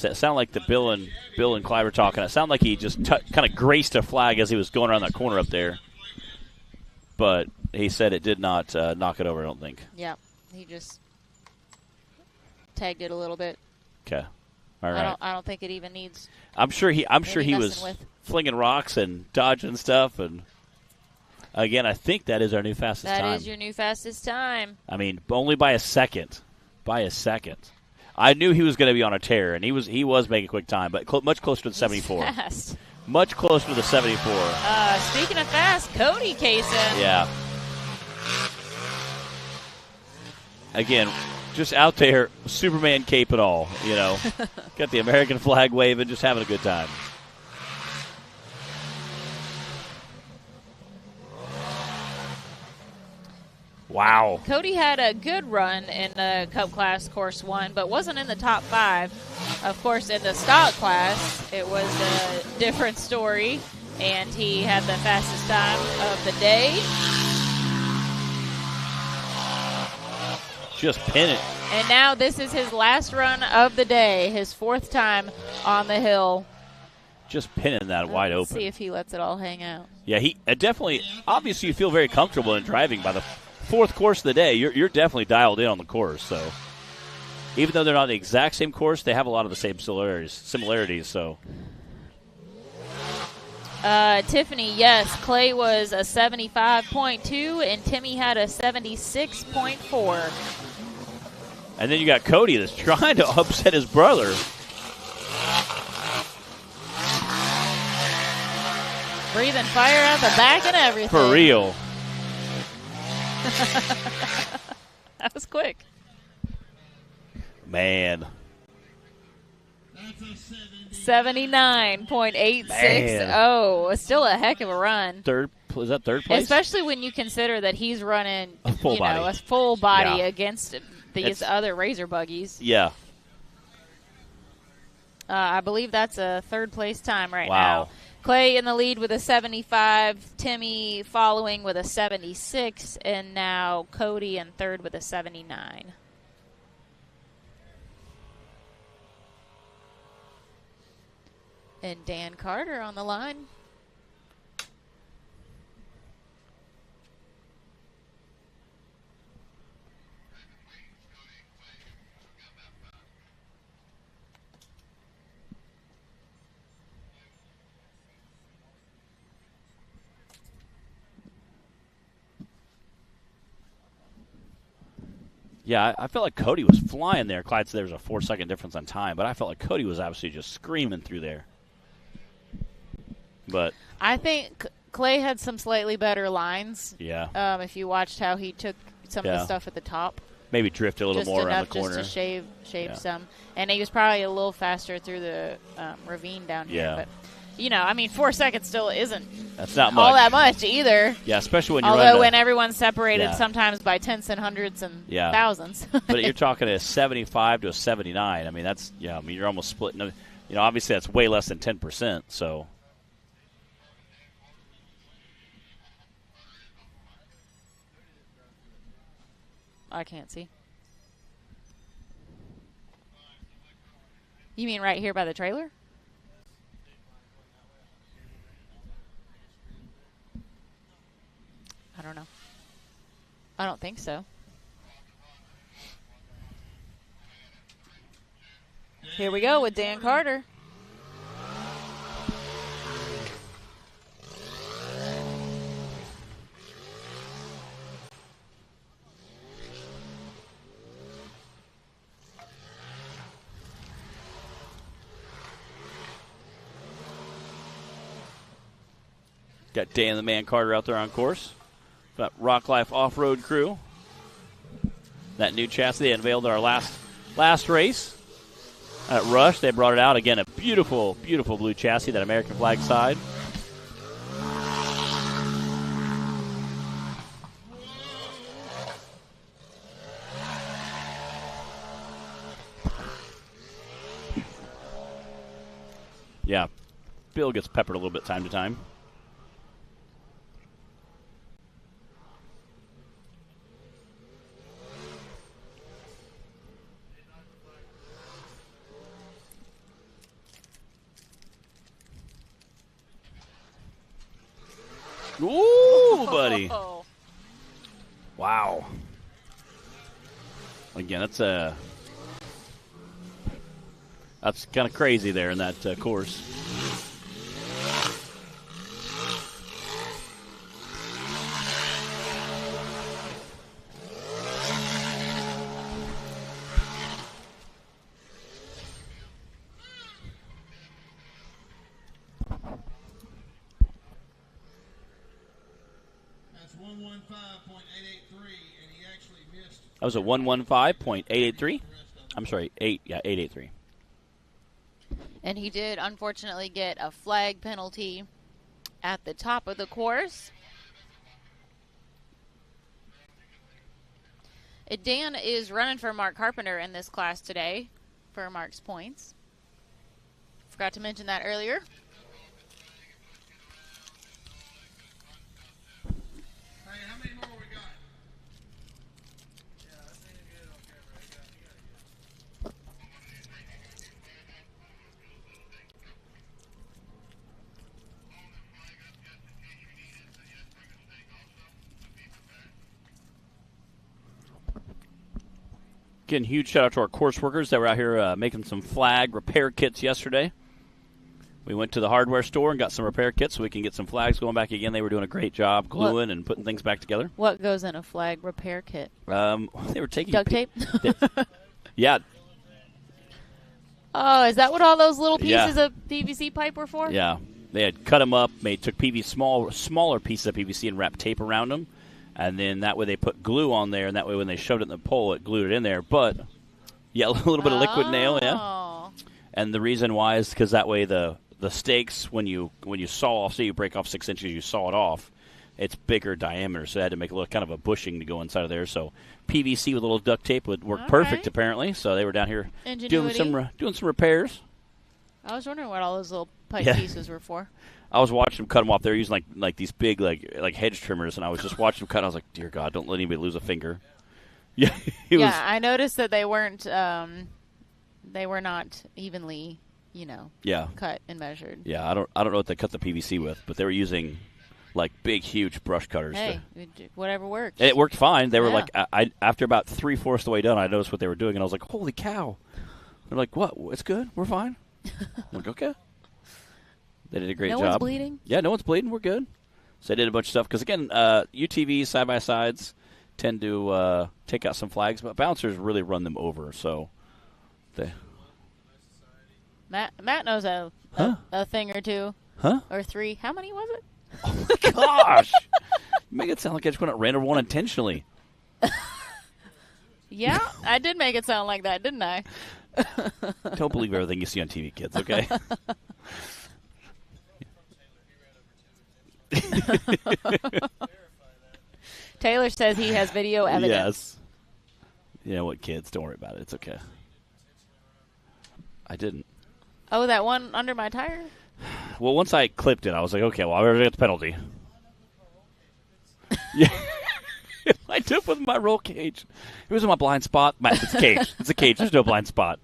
It sounded like the Bill and Clyde were talking. It sounded like he just kind of graced a flag as he was going around that corner up there. But he said it did not knock it over, I don't think. Yeah, he just tagged it a little bit. Okay. All right. I don't think it even needs. I'm sure he was with. flinging rocks and dodging stuff, and again, I think that is our new fastest time. That is your new fastest time. I mean, only by a second. By a second. I knew he was going to be on a tear, and he was making quick time, but much closer to the 74. Fast. Much closer to the 74. Speaking of fast, Cody Kaysen. Yeah. Again, just out there, Superman cape and all, you know. Got the American flag waving, just having a good time. Wow. Cody had a good run in the Cup Class Course 1, but wasn't in the top 5. Of course, in the Stock Class, it was a different story, and he had the fastest time of the day. Just pin it. And now this is his last run of the day, his 4th time on the hill. Just pinning that wide Let's open. see if he lets it all hang out. Yeah, he definitely, obviously you feel very comfortable in driving by the 4th course of the day. You're definitely dialed in on the course. So even though they're not the exact same course, they have a lot of the same similarities. So Tiffany, yes, Clay was a 75.2 and Timmy had a 76.4. And then you got Cody that's trying to upset his brother. Breathing fire out the back and everything. For real. That was quick. Man. 79.860. Still a heck of a run. Is that third place? Especially when you consider that he's running a full body Yeah. against these other Razor buggies. Yeah. I believe that's a third place time right Wow. now. Clay in the lead with a 75, Timmy following with a 76, and now Cody in third with a 79. And Dan Carter on the line. Yeah, I felt like Cody was flying there. Clyde said there was a 4-second difference on time, but I felt like Cody was obviously just screaming through there. But I think Clay had some slightly better lines. Yeah. If you watched how he took some of the stuff at the top. Maybe drift a little just more around enough the corner. Just to shave some. And he was probably a little faster through the ravine down here. Yeah. But, 4 seconds still isn't That's not much. all that much either. Yeah, especially when you're Although when everyone's separated Yeah. sometimes by tenths and hundreds and Yeah. thousands. But you're talking a 75 to a 79. I mean, that's, you're almost splitting. Obviously that's way less than 10%, so. I can't see. You mean right here by the trailer? I don't know. I don't think so. Here we go with Dan Carter. Got Dan the Man Carter out there on course. Got Rock Life Off-Road Crew. That new chassis they unveiled at our last race at Rush. They brought it out. Again, a beautiful, beautiful blue chassis, that American flag side. Yeah, Bill gets peppered a little bit time to time. Ooh, buddy. Wow. Again, that's a That's kind of crazy there in that course. That's 115.883, and he actually missed. That was a 115.883. I'm sorry, 883. And he did, unfortunately, get a flag penalty at the top of the course. Dan is running for Mark Carpenter in this class today for Mark's points. Forgot to mention that earlier. Hey, how many more we got? Again, huge shout out to our course workers that were out here making some flag repair kits yesterday. We went to the hardware store and got some repair kits so we can get some flags going back again. They were doing a great job gluing and putting things back together. What goes in a flag repair kit? They were taking duct tape? Yeah. Oh, is that what all those little pieces of PVC pipe were for? Yeah. They had cut them up, took smaller pieces of PVC and wrapped tape around them. And then that way they put glue on there, and that way when they shoved it in the pole, it glued it in there. But, yeah, a little bit of liquid nail, yeah. And the reason why is because that way the stakes, when you saw off, say you break off 6 inches, you saw it off, it's bigger diameter, so they had to make a little kind of a bushing to go inside of there. So PVC with a little duct tape would work perfect, apparently. So they were down here doing some repairs. I was wondering what all those little pipe pieces were for. I was watching them cut them off. They were using like these big like hedge trimmers, and I was just watching them cut. And I was like, dear God, don't let anybody lose a finger. Yeah, I noticed that they weren't. They were not evenly, cut and measured. Yeah, I don't know what they cut the PVC with, but they were using like big, huge brush cutters. Hey, whatever works. And it worked fine. They were like, I after about 3/4 of the way done, I noticed what they were doing, and I was like, holy cow! They're like, what? It's good. We're fine. I'm like, okay. They did a great job. No one's bleeding? Yeah, no one's bleeding. We're good. So they did a bunch of stuff. Because, again, UTVs, side-by-sides, tend to take out some flags, but bouncers really run them over. So Matt knows a thing or two. Or three. How many was it? Oh, my gosh. You make it sound like I just went at random one intentionally. Yeah, I did make it sound like that, didn't I? Don't believe everything you see on TV, kids, okay? Taylor says he has video evidence. Yes. You know what, kids? Don't worry about it. It's okay. I didn't. Oh, that one under my tire? Well, once I clipped it, I was like, okay, well, I better get the penalty. Yeah. I took with my roll cage. It was in my blind spot. It's a cage. It's a cage. There's no blind spot.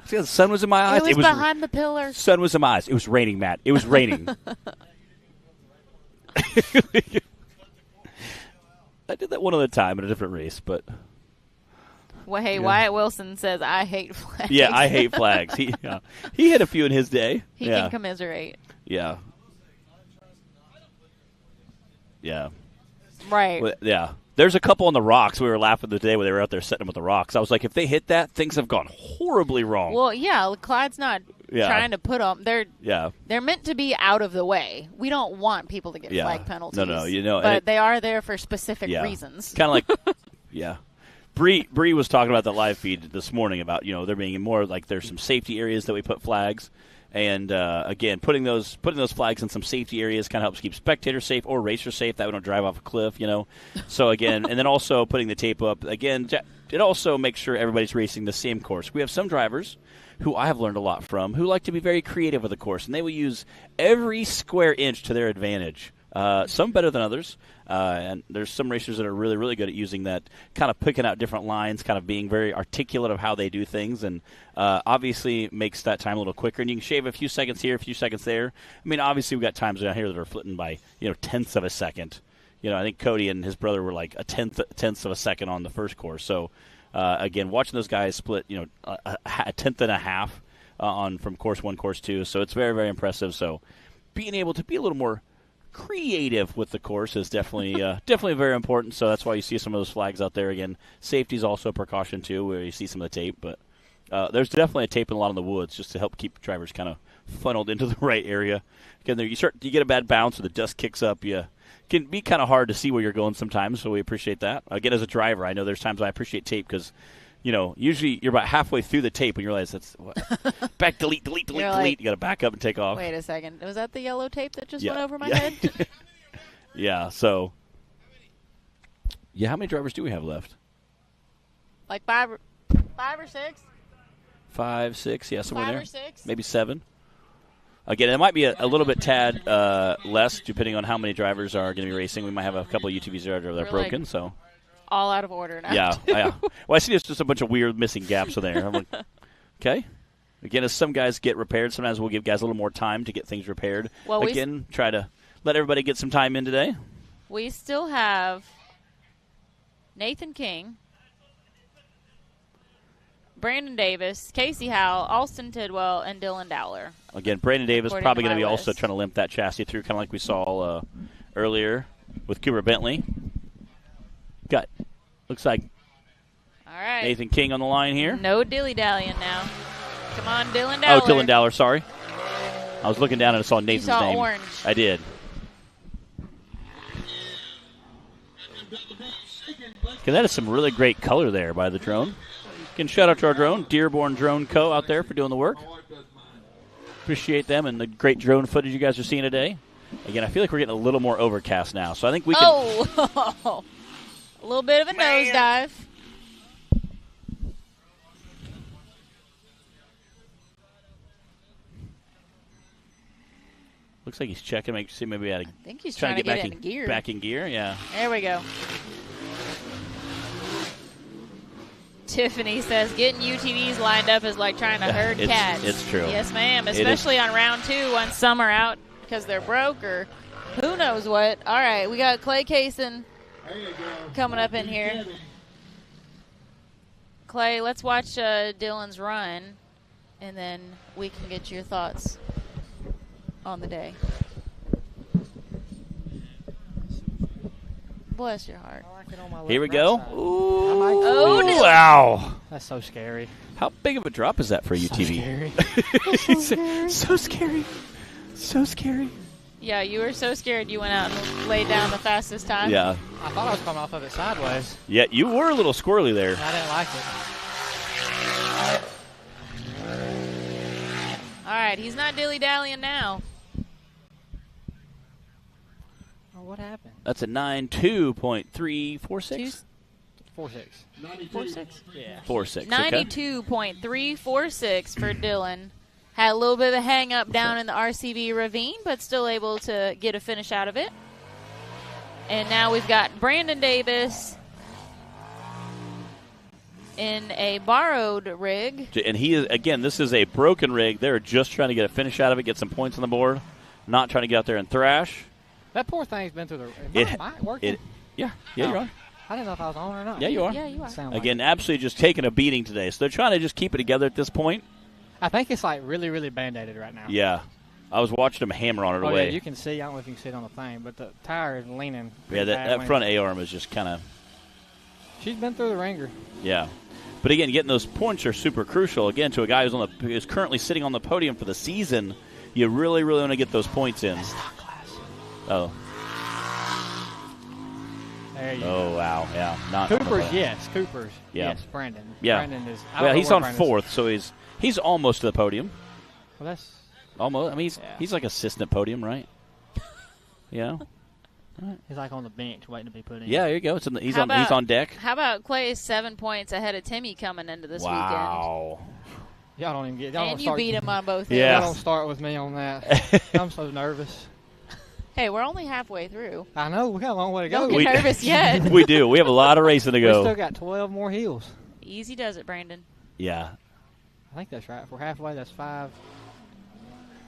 See, the sun was in my eyes. It was behind the pillar. Sun was in my eyes. It was raining, Matt. It was raining. I did that one other time in a different race, but... Well, hey, Wyatt Wilson says, I hate flags. Yeah, I hate flags. He had a few in his day. He can commiserate. Yeah. Yeah. Right. Well, yeah. There's a couple on the rocks. We were laughing the day where they were out there setting them with the rocks. I was like, if they hit that, things have gone horribly wrong. Well, yeah, Clyde's not trying to put them. They're meant to be out of the way. We don't want people to get flag penalties. No, but they are there for specific reasons. Kind of like, yeah. Bree was talking about the live feed this morning about, there being more like there's some safety areas that we put flags. And, again, putting those flags in some safety areas kind of helps keep spectators safe or racers safe, that we don't drive off a cliff, So, again, and then also putting the tape up. Again, it also makes sure everybody's racing the same course. We have some drivers who I have learned a lot from who like to be very creative with the course, and they will use every square inch to their advantage. Some better than others, and there's some racers that are really, really good at using that, kind of picking out different lines, kind of being very articulate of how they do things, and obviously makes that time a little quicker. And you can shave a few seconds here, a few seconds there. I mean, obviously we've got times down here that are flitting by, tenths of a second. I think Cody and his brother were like tenths of a second on the first course. So, again, watching those guys split, a tenth and a half from course 1, course 2. So it's very, very impressive. So being able to be a little more creative with the course is definitely definitely very important. So that's why you see some of those flags out there. Again, safety is also a precaution too, where you see some of the tape. But there's definitely a tape in a lot of the woods just to help keep drivers kind of funneled into the right area. Again, there you get a bad bounce or the dust kicks up. You can be kind of hard to see where you're going sometimes. So we appreciate that. Again, as a driver, I know there's times I appreciate tape because usually you're about halfway through the tape when you realize that's back, delete. You got to back up and take off. Wait a second. Was that the yellow tape that just went over my head? Yeah, so. Yeah, how many drivers do we have left? Like five or six? 5, 6, yeah, somewhere there. 5 or 6? Maybe 7. Again, it might be a little bit tad less depending on how many drivers are going to be racing. We might have a couple of UTVs that are broken, so. All out of order now. Yeah. Well, I see there's just a bunch of weird missing gaps in there. I'm like, okay. Again, as some guys get repaired, sometimes we'll give guys a little more time to get things repaired. Well, try to let everybody get some time in today. We still have Nathan King, Brandon Davis, Casey Howell, Alston Tidwell, and Dylan Dowler. Again, Brandon Davis probably going to be also trying to limp that chassis through, kind of like we saw earlier with Cooper Bentley. Looks like all right. Nathan King on the line here. No dilly-dallying now. Come on, Dylan Dowler. Oh, Dylan Dowler, sorry. I was looking down and I saw Nathan's name. You saw orange. I did. Okay, that is some really great color there by the drone. Again, shout out to our drone, Dearborn Drone Co. out there for doing the work. Appreciate them and the great drone footage you guys are seeing today. Again, I feel like we're getting a little more overcast now, so I think we can. Oh, a little bit of a nosedive. Looks like he's checking, maybe I think he's trying to get in gear. Back in gear, yeah. There we go. Tiffany says getting UTVs lined up is like trying to herd cats. It's true. Yes, ma'am. Especially on round 2 when some are out because they're broke or who knows what. All right, we got Clay Kaysen coming up in here. Clay, let's watch Dylan's run, and then we can get your thoughts on the day. Bless your heart. Here we go. Ooh. Wow. That's so scary. How big of a drop is that for a UTV? So scary. So scary. Yeah, you were so scared you went out and laid down the fastest time. Yeah. I thought I was coming off of it sideways. Yeah, you were a little squirrely there. I didn't like it. All right, he's not dilly-dallying now. Oh, what happened? That's a 9.2.346. 4.6. 4.6? Yeah. 4.6. 92.346 for Dylan. Had a little bit of a hang-up down in the RCV ravine, but still able to get a finish out of it. And now we've got Brandon Davis in a borrowed rig. And he is, again, this is a broken rig. They're just trying to get a finish out of it, get some points on the board, not trying to get out there and thrash. That poor thing's been through the... Am I working? Yeah, you're on. I didn't know if I was on or not. Yeah, you are. Yeah, you are. Again, absolutely just taking a beating today. So they're trying to just keep it together at this point. I think it's like really, really band-aided right now. Yeah. I was watching them hammer on it away. Yeah, you can see. I don't know if you can see it on the thing, but the tire is leaning. Yeah, that front A-arm is just kind of... She's been through the ringer. Yeah. But again, getting those points are super crucial. Again, to a guy who's currently sitting on the podium for the season, you really, really want to get those points in. That's not glass. Oh. There you go. Oh, wow. Yeah. Not Cooper's, yes. Cooper's. Yeah. Yes, Brandon. Yeah. Brandon is... Well, he's on 4th, so he's almost to the podium. Well, that's... Almost. I mean, he's like assistant podium, right? Yeah. Right. He's like on the bench waiting to be put in. Yeah, there you go. He's on deck. How about Clay's 7 points ahead of Timmy coming into this weekend? Wow. Y'all don't even get... And you beat him on both. Yeah. Y'all don't start with me on that. I'm so nervous. Hey, we're only halfway through. I know. We got a long way to go. Don't get nervous yet. We do. We have a lot of racing to go. We still got 12 more hills. Easy does it, Brandon. Yeah. I think that's right. If we're halfway, that's 5.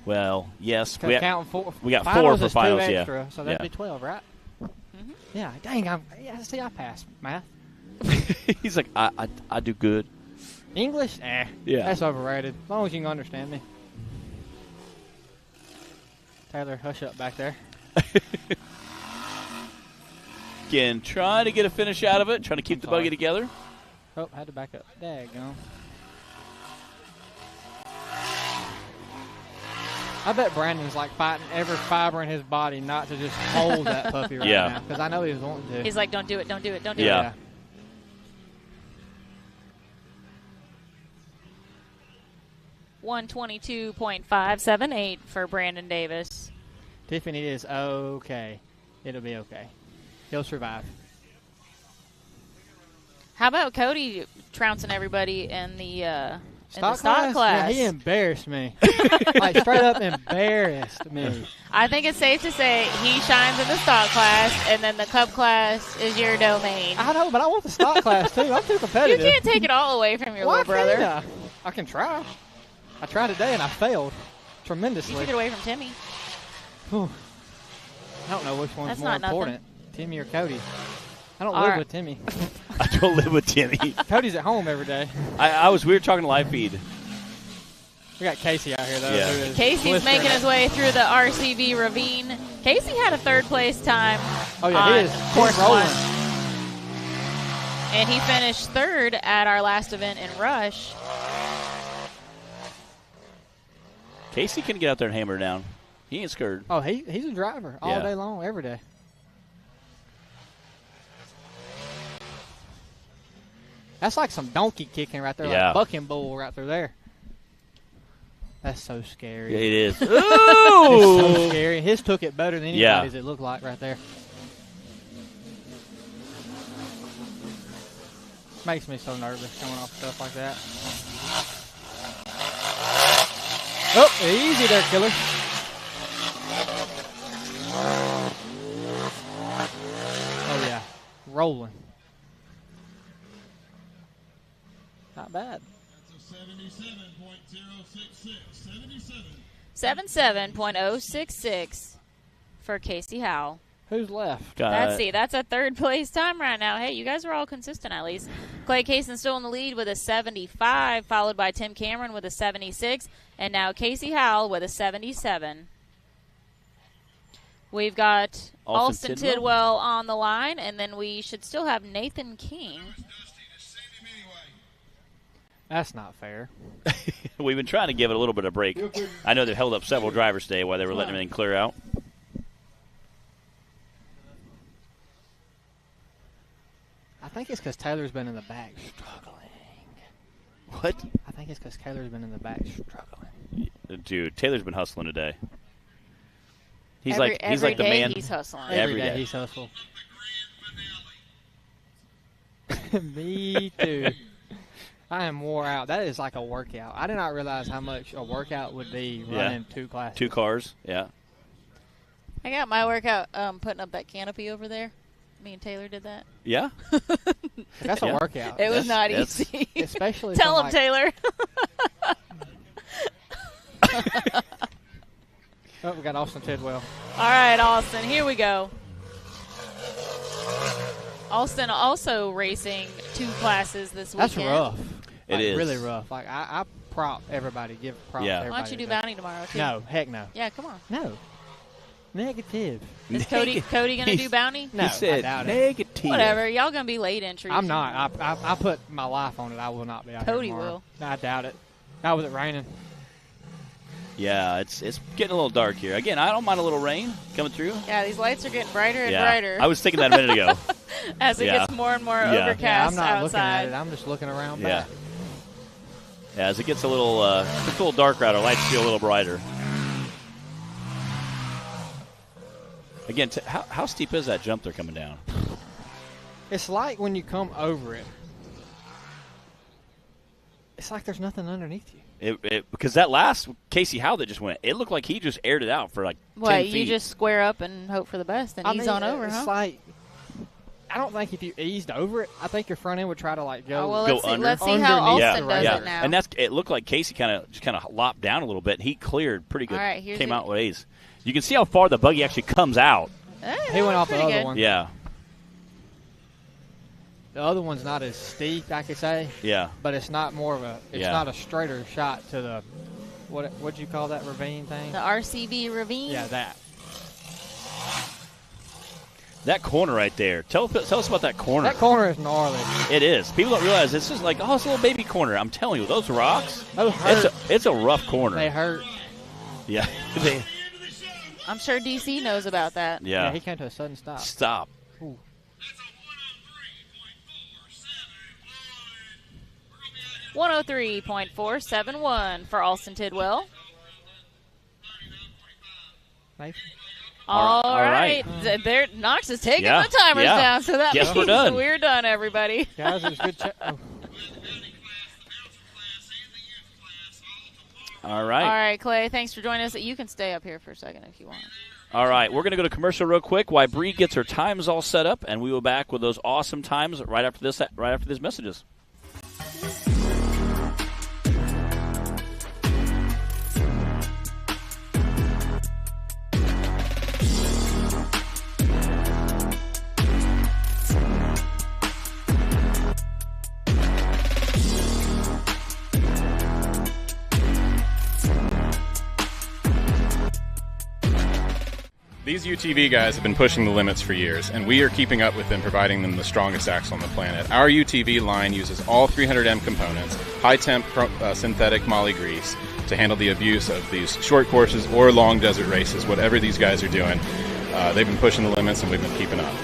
Well, yes. Counting 4. We got 4 for finals, extra, yeah. So that'd be 12, right? Mm-hmm. Yeah. Dang, I passed math. He's like, I do good. English? Yeah. That's overrated. As long as you can understand me. Taylor, hush up back there. Again, trying to get a finish out of it, trying to keep the buggy together. Oh, had to back up. Daggone. I bet Brandon's like fighting every fiber in his body not to just hold that puppy right now. Because I know he was wanting to. He's like, don't do it, don't do it, don't do it. Yeah. 122.578 for Brandon Davis. Tiffany is okay. It'll be okay. He'll survive. How about Cody trouncing everybody in the stock class? Yeah, he embarrassed me. Like, straight up embarrassed me. I think it's safe to say he shines in the stock class, and then the cup class is your domain. I know, but I want the stock class, too. I'm too You competitive. can't take it all away from your little brother. Can't I can try. I tried today, and I failed tremendously. You took it away from Timmy. Whew. I don't know which one's That's more not nothing. important, Timmy or Cody. I don't All live right. with Timmy. I don't live with Timmy. Cody's at home every day. We were talking live feed. We got Casey out here, though. Yeah. who is Casey's making blistering his way through the RCV ravine. Casey had a third place time Oh, yeah, on he is. course He's rolling. 1. And he finished third at our last event in Rush. Casey can get out there and hammer down. He ain't scared. Oh, he's a driver all day long, every day. That's like some donkey kicking right there, Yeah. like bucking bull right through there. That's so scary. Yeah, it is. It's Ooh! so scary. His took it better than Yeah. anybody's, it looked like right there. Makes me so nervous coming off stuff like that. Oh, easy there, killer. Oh, yeah. Rolling. Not bad. That's a 77.066. 77. 77.066 for Casey Howell. Who's left? That's a third place time right now. Hey, you guys are all consistent at least. Clay Kaysen still in the lead with a 75, followed by Tim Cameron with a 76, and now Casey Howell with a 77. We've got Alston Tidwell on the line, and then we should still have Nathan King. That's not fair. We've been trying to give it a little bit of break. I know they've held up several drivers today while they were letting everything clear out. I think it's because Taylor's been in the back struggling. What? I think it's because Taylor's been in the back struggling. Dude, Taylor's been hustling today. He's Every like the day man. he's hustling. Every day he's hustling. Me too. I am wore out. That is like a workout. I did not realize how much a workout would be running two classes. 2 cars, yeah. I got my workout putting up that canopy over there. Me and Taylor did that. Yeah? That's a workout. It was not easy. Especially Tell him, like, Taylor. Oh, we got Austin Tidwell. All right, Austin, here we go. Austin also racing 2 classes this weekend. That's rough. It is. Really rough. Like, I prop everybody, give props to everybody. Why don't you do bounty tomorrow, too? No, heck no. Yeah, come on. No. Negative. Is Cody going to do bounty? No, He said I doubt it. negative. Whatever. Y'all going to be late entries. I'm not. I put my life on it. I will not be out here Cody tomorrow. will. No, I doubt it. Not with it raining. Yeah, it's getting a little dark here. Again, I don't mind a little rain coming through. Yeah, these lights are getting brighter and Yeah. brighter. I was thinking that a minute ago. As it gets more and more overcast Yeah, I'm not looking outside. at it. I'm just looking around Yeah. back. Yeah, as it gets a little darker out, our lights feel a little brighter. Again, how steep is that jump they're coming down? It's like when you come over it. It's like there's nothing underneath you. Because that last Casey Howe that just went, it looked like he just aired it out for like 10 What, feet. you just square up and hope for the best and ease on over, it's huh? like, I don't think if you eased over it, I think your front end would try to like go. Oh, well, go under. let's see how Underneath Austin the does radar. it now. And it looked like Casey kind of lopped down a little bit, and he cleared pretty good. All right, here's Came a- out with A's. You can see how far the buggy actually comes out. Hey, He went off the pretty other good. one. Yeah. The other one's not as steep, I could say. Yeah. But it's not more of a. It's not a straighter shot to the. What'd you call that ravine thing? The RCV ravine. Yeah, that. That corner right there. Tell us about that corner. That corner is gnarly. It is. People don't realize this is like, it's a little baby corner. I'm telling you, those rocks. Those hurt. It's a rough corner. They hurt. Yeah. I'm sure DC knows about that. Yeah. He came to a sudden stop. Stop. Ooh. 103.471 for Alston Tidwell. Nice. All right. There, Knox is taking the timers down, so that means we're done, everybody. Guys, it was good. All right. All right, Clay, thanks for joining us. You can stay up here for a second if you want. All right, we're going to go to commercial real quick while Bree gets her times all set up, and we will be back with those awesome times right after these messages. These UTV guys have been pushing the limits for years, and we are keeping up with them, providing them the strongest axle on the planet. Our UTV line uses all 300M components, high-temp synthetic moly grease, to handle the abuse of these short courses or long desert races, whatever these guys are doing. They've been pushing the limits, and we've been keeping up.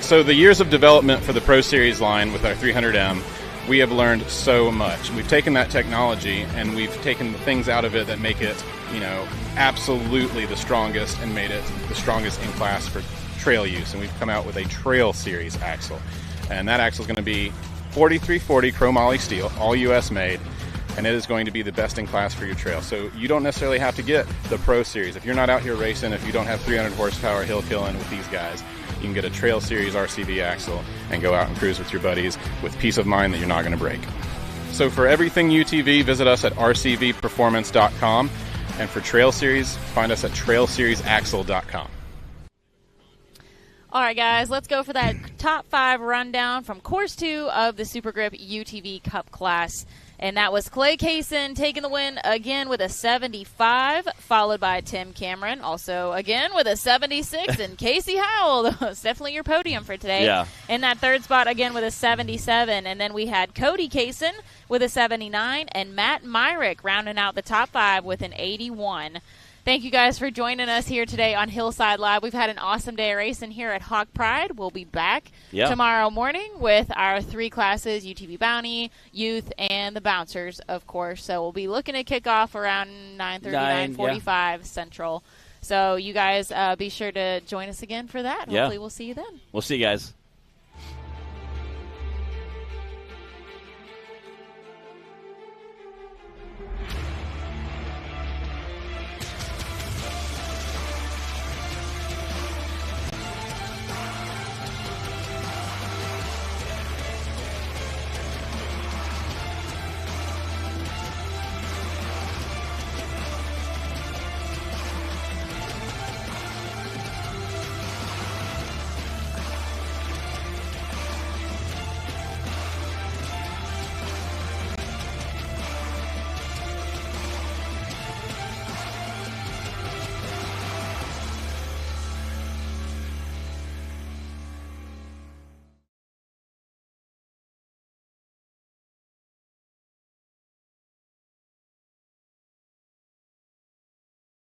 So the years of development for the Pro Series line with our 300M, we have learned so much. We've taken that technology and we've taken the things out of it that make it, absolutely the strongest, and made it the strongest in class for trail use. And we've come out with a Trail Series axle. And that axle is going to be 4340 chromoly steel, all US made, and it is going to be the best in class for your trail. So you don't necessarily have to get the Pro Series. If you're not out here racing, if you don't have 300 horsepower hill killing with these guys, you can get a Trail Series RCV axle and go out and cruise with your buddies with peace of mind that you're not going to break. So for everything UTV, visit us at rcvperformance.com. And for Trail Series, find us at trailseriesaxle.com. All right, guys, let's go for that top 5 rundown from Course 2 of the Super Grip UTV Cup class. And that was Clay Kaysen taking the win again with a 75, followed by Tim Cameron, also again with a 76, and Casey Howell. That's definitely your podium for today. Yeah. In that third spot, again with a 77. And then we had Cody Kaysen with a 79, and Matt Myrick rounding out the top 5 with an 81. Thank you guys for joining us here today on Hillside Live. We've had an awesome day of racing here at Hawk Pride. We'll be back tomorrow morning with our 3 classes, UTV Bounty, Youth, and the Bouncers, of course. So we'll be looking to kick off around 9:30, 9:45 Central. So you guys be sure to join us again for that. Hopefully we'll see you then. We'll see you guys.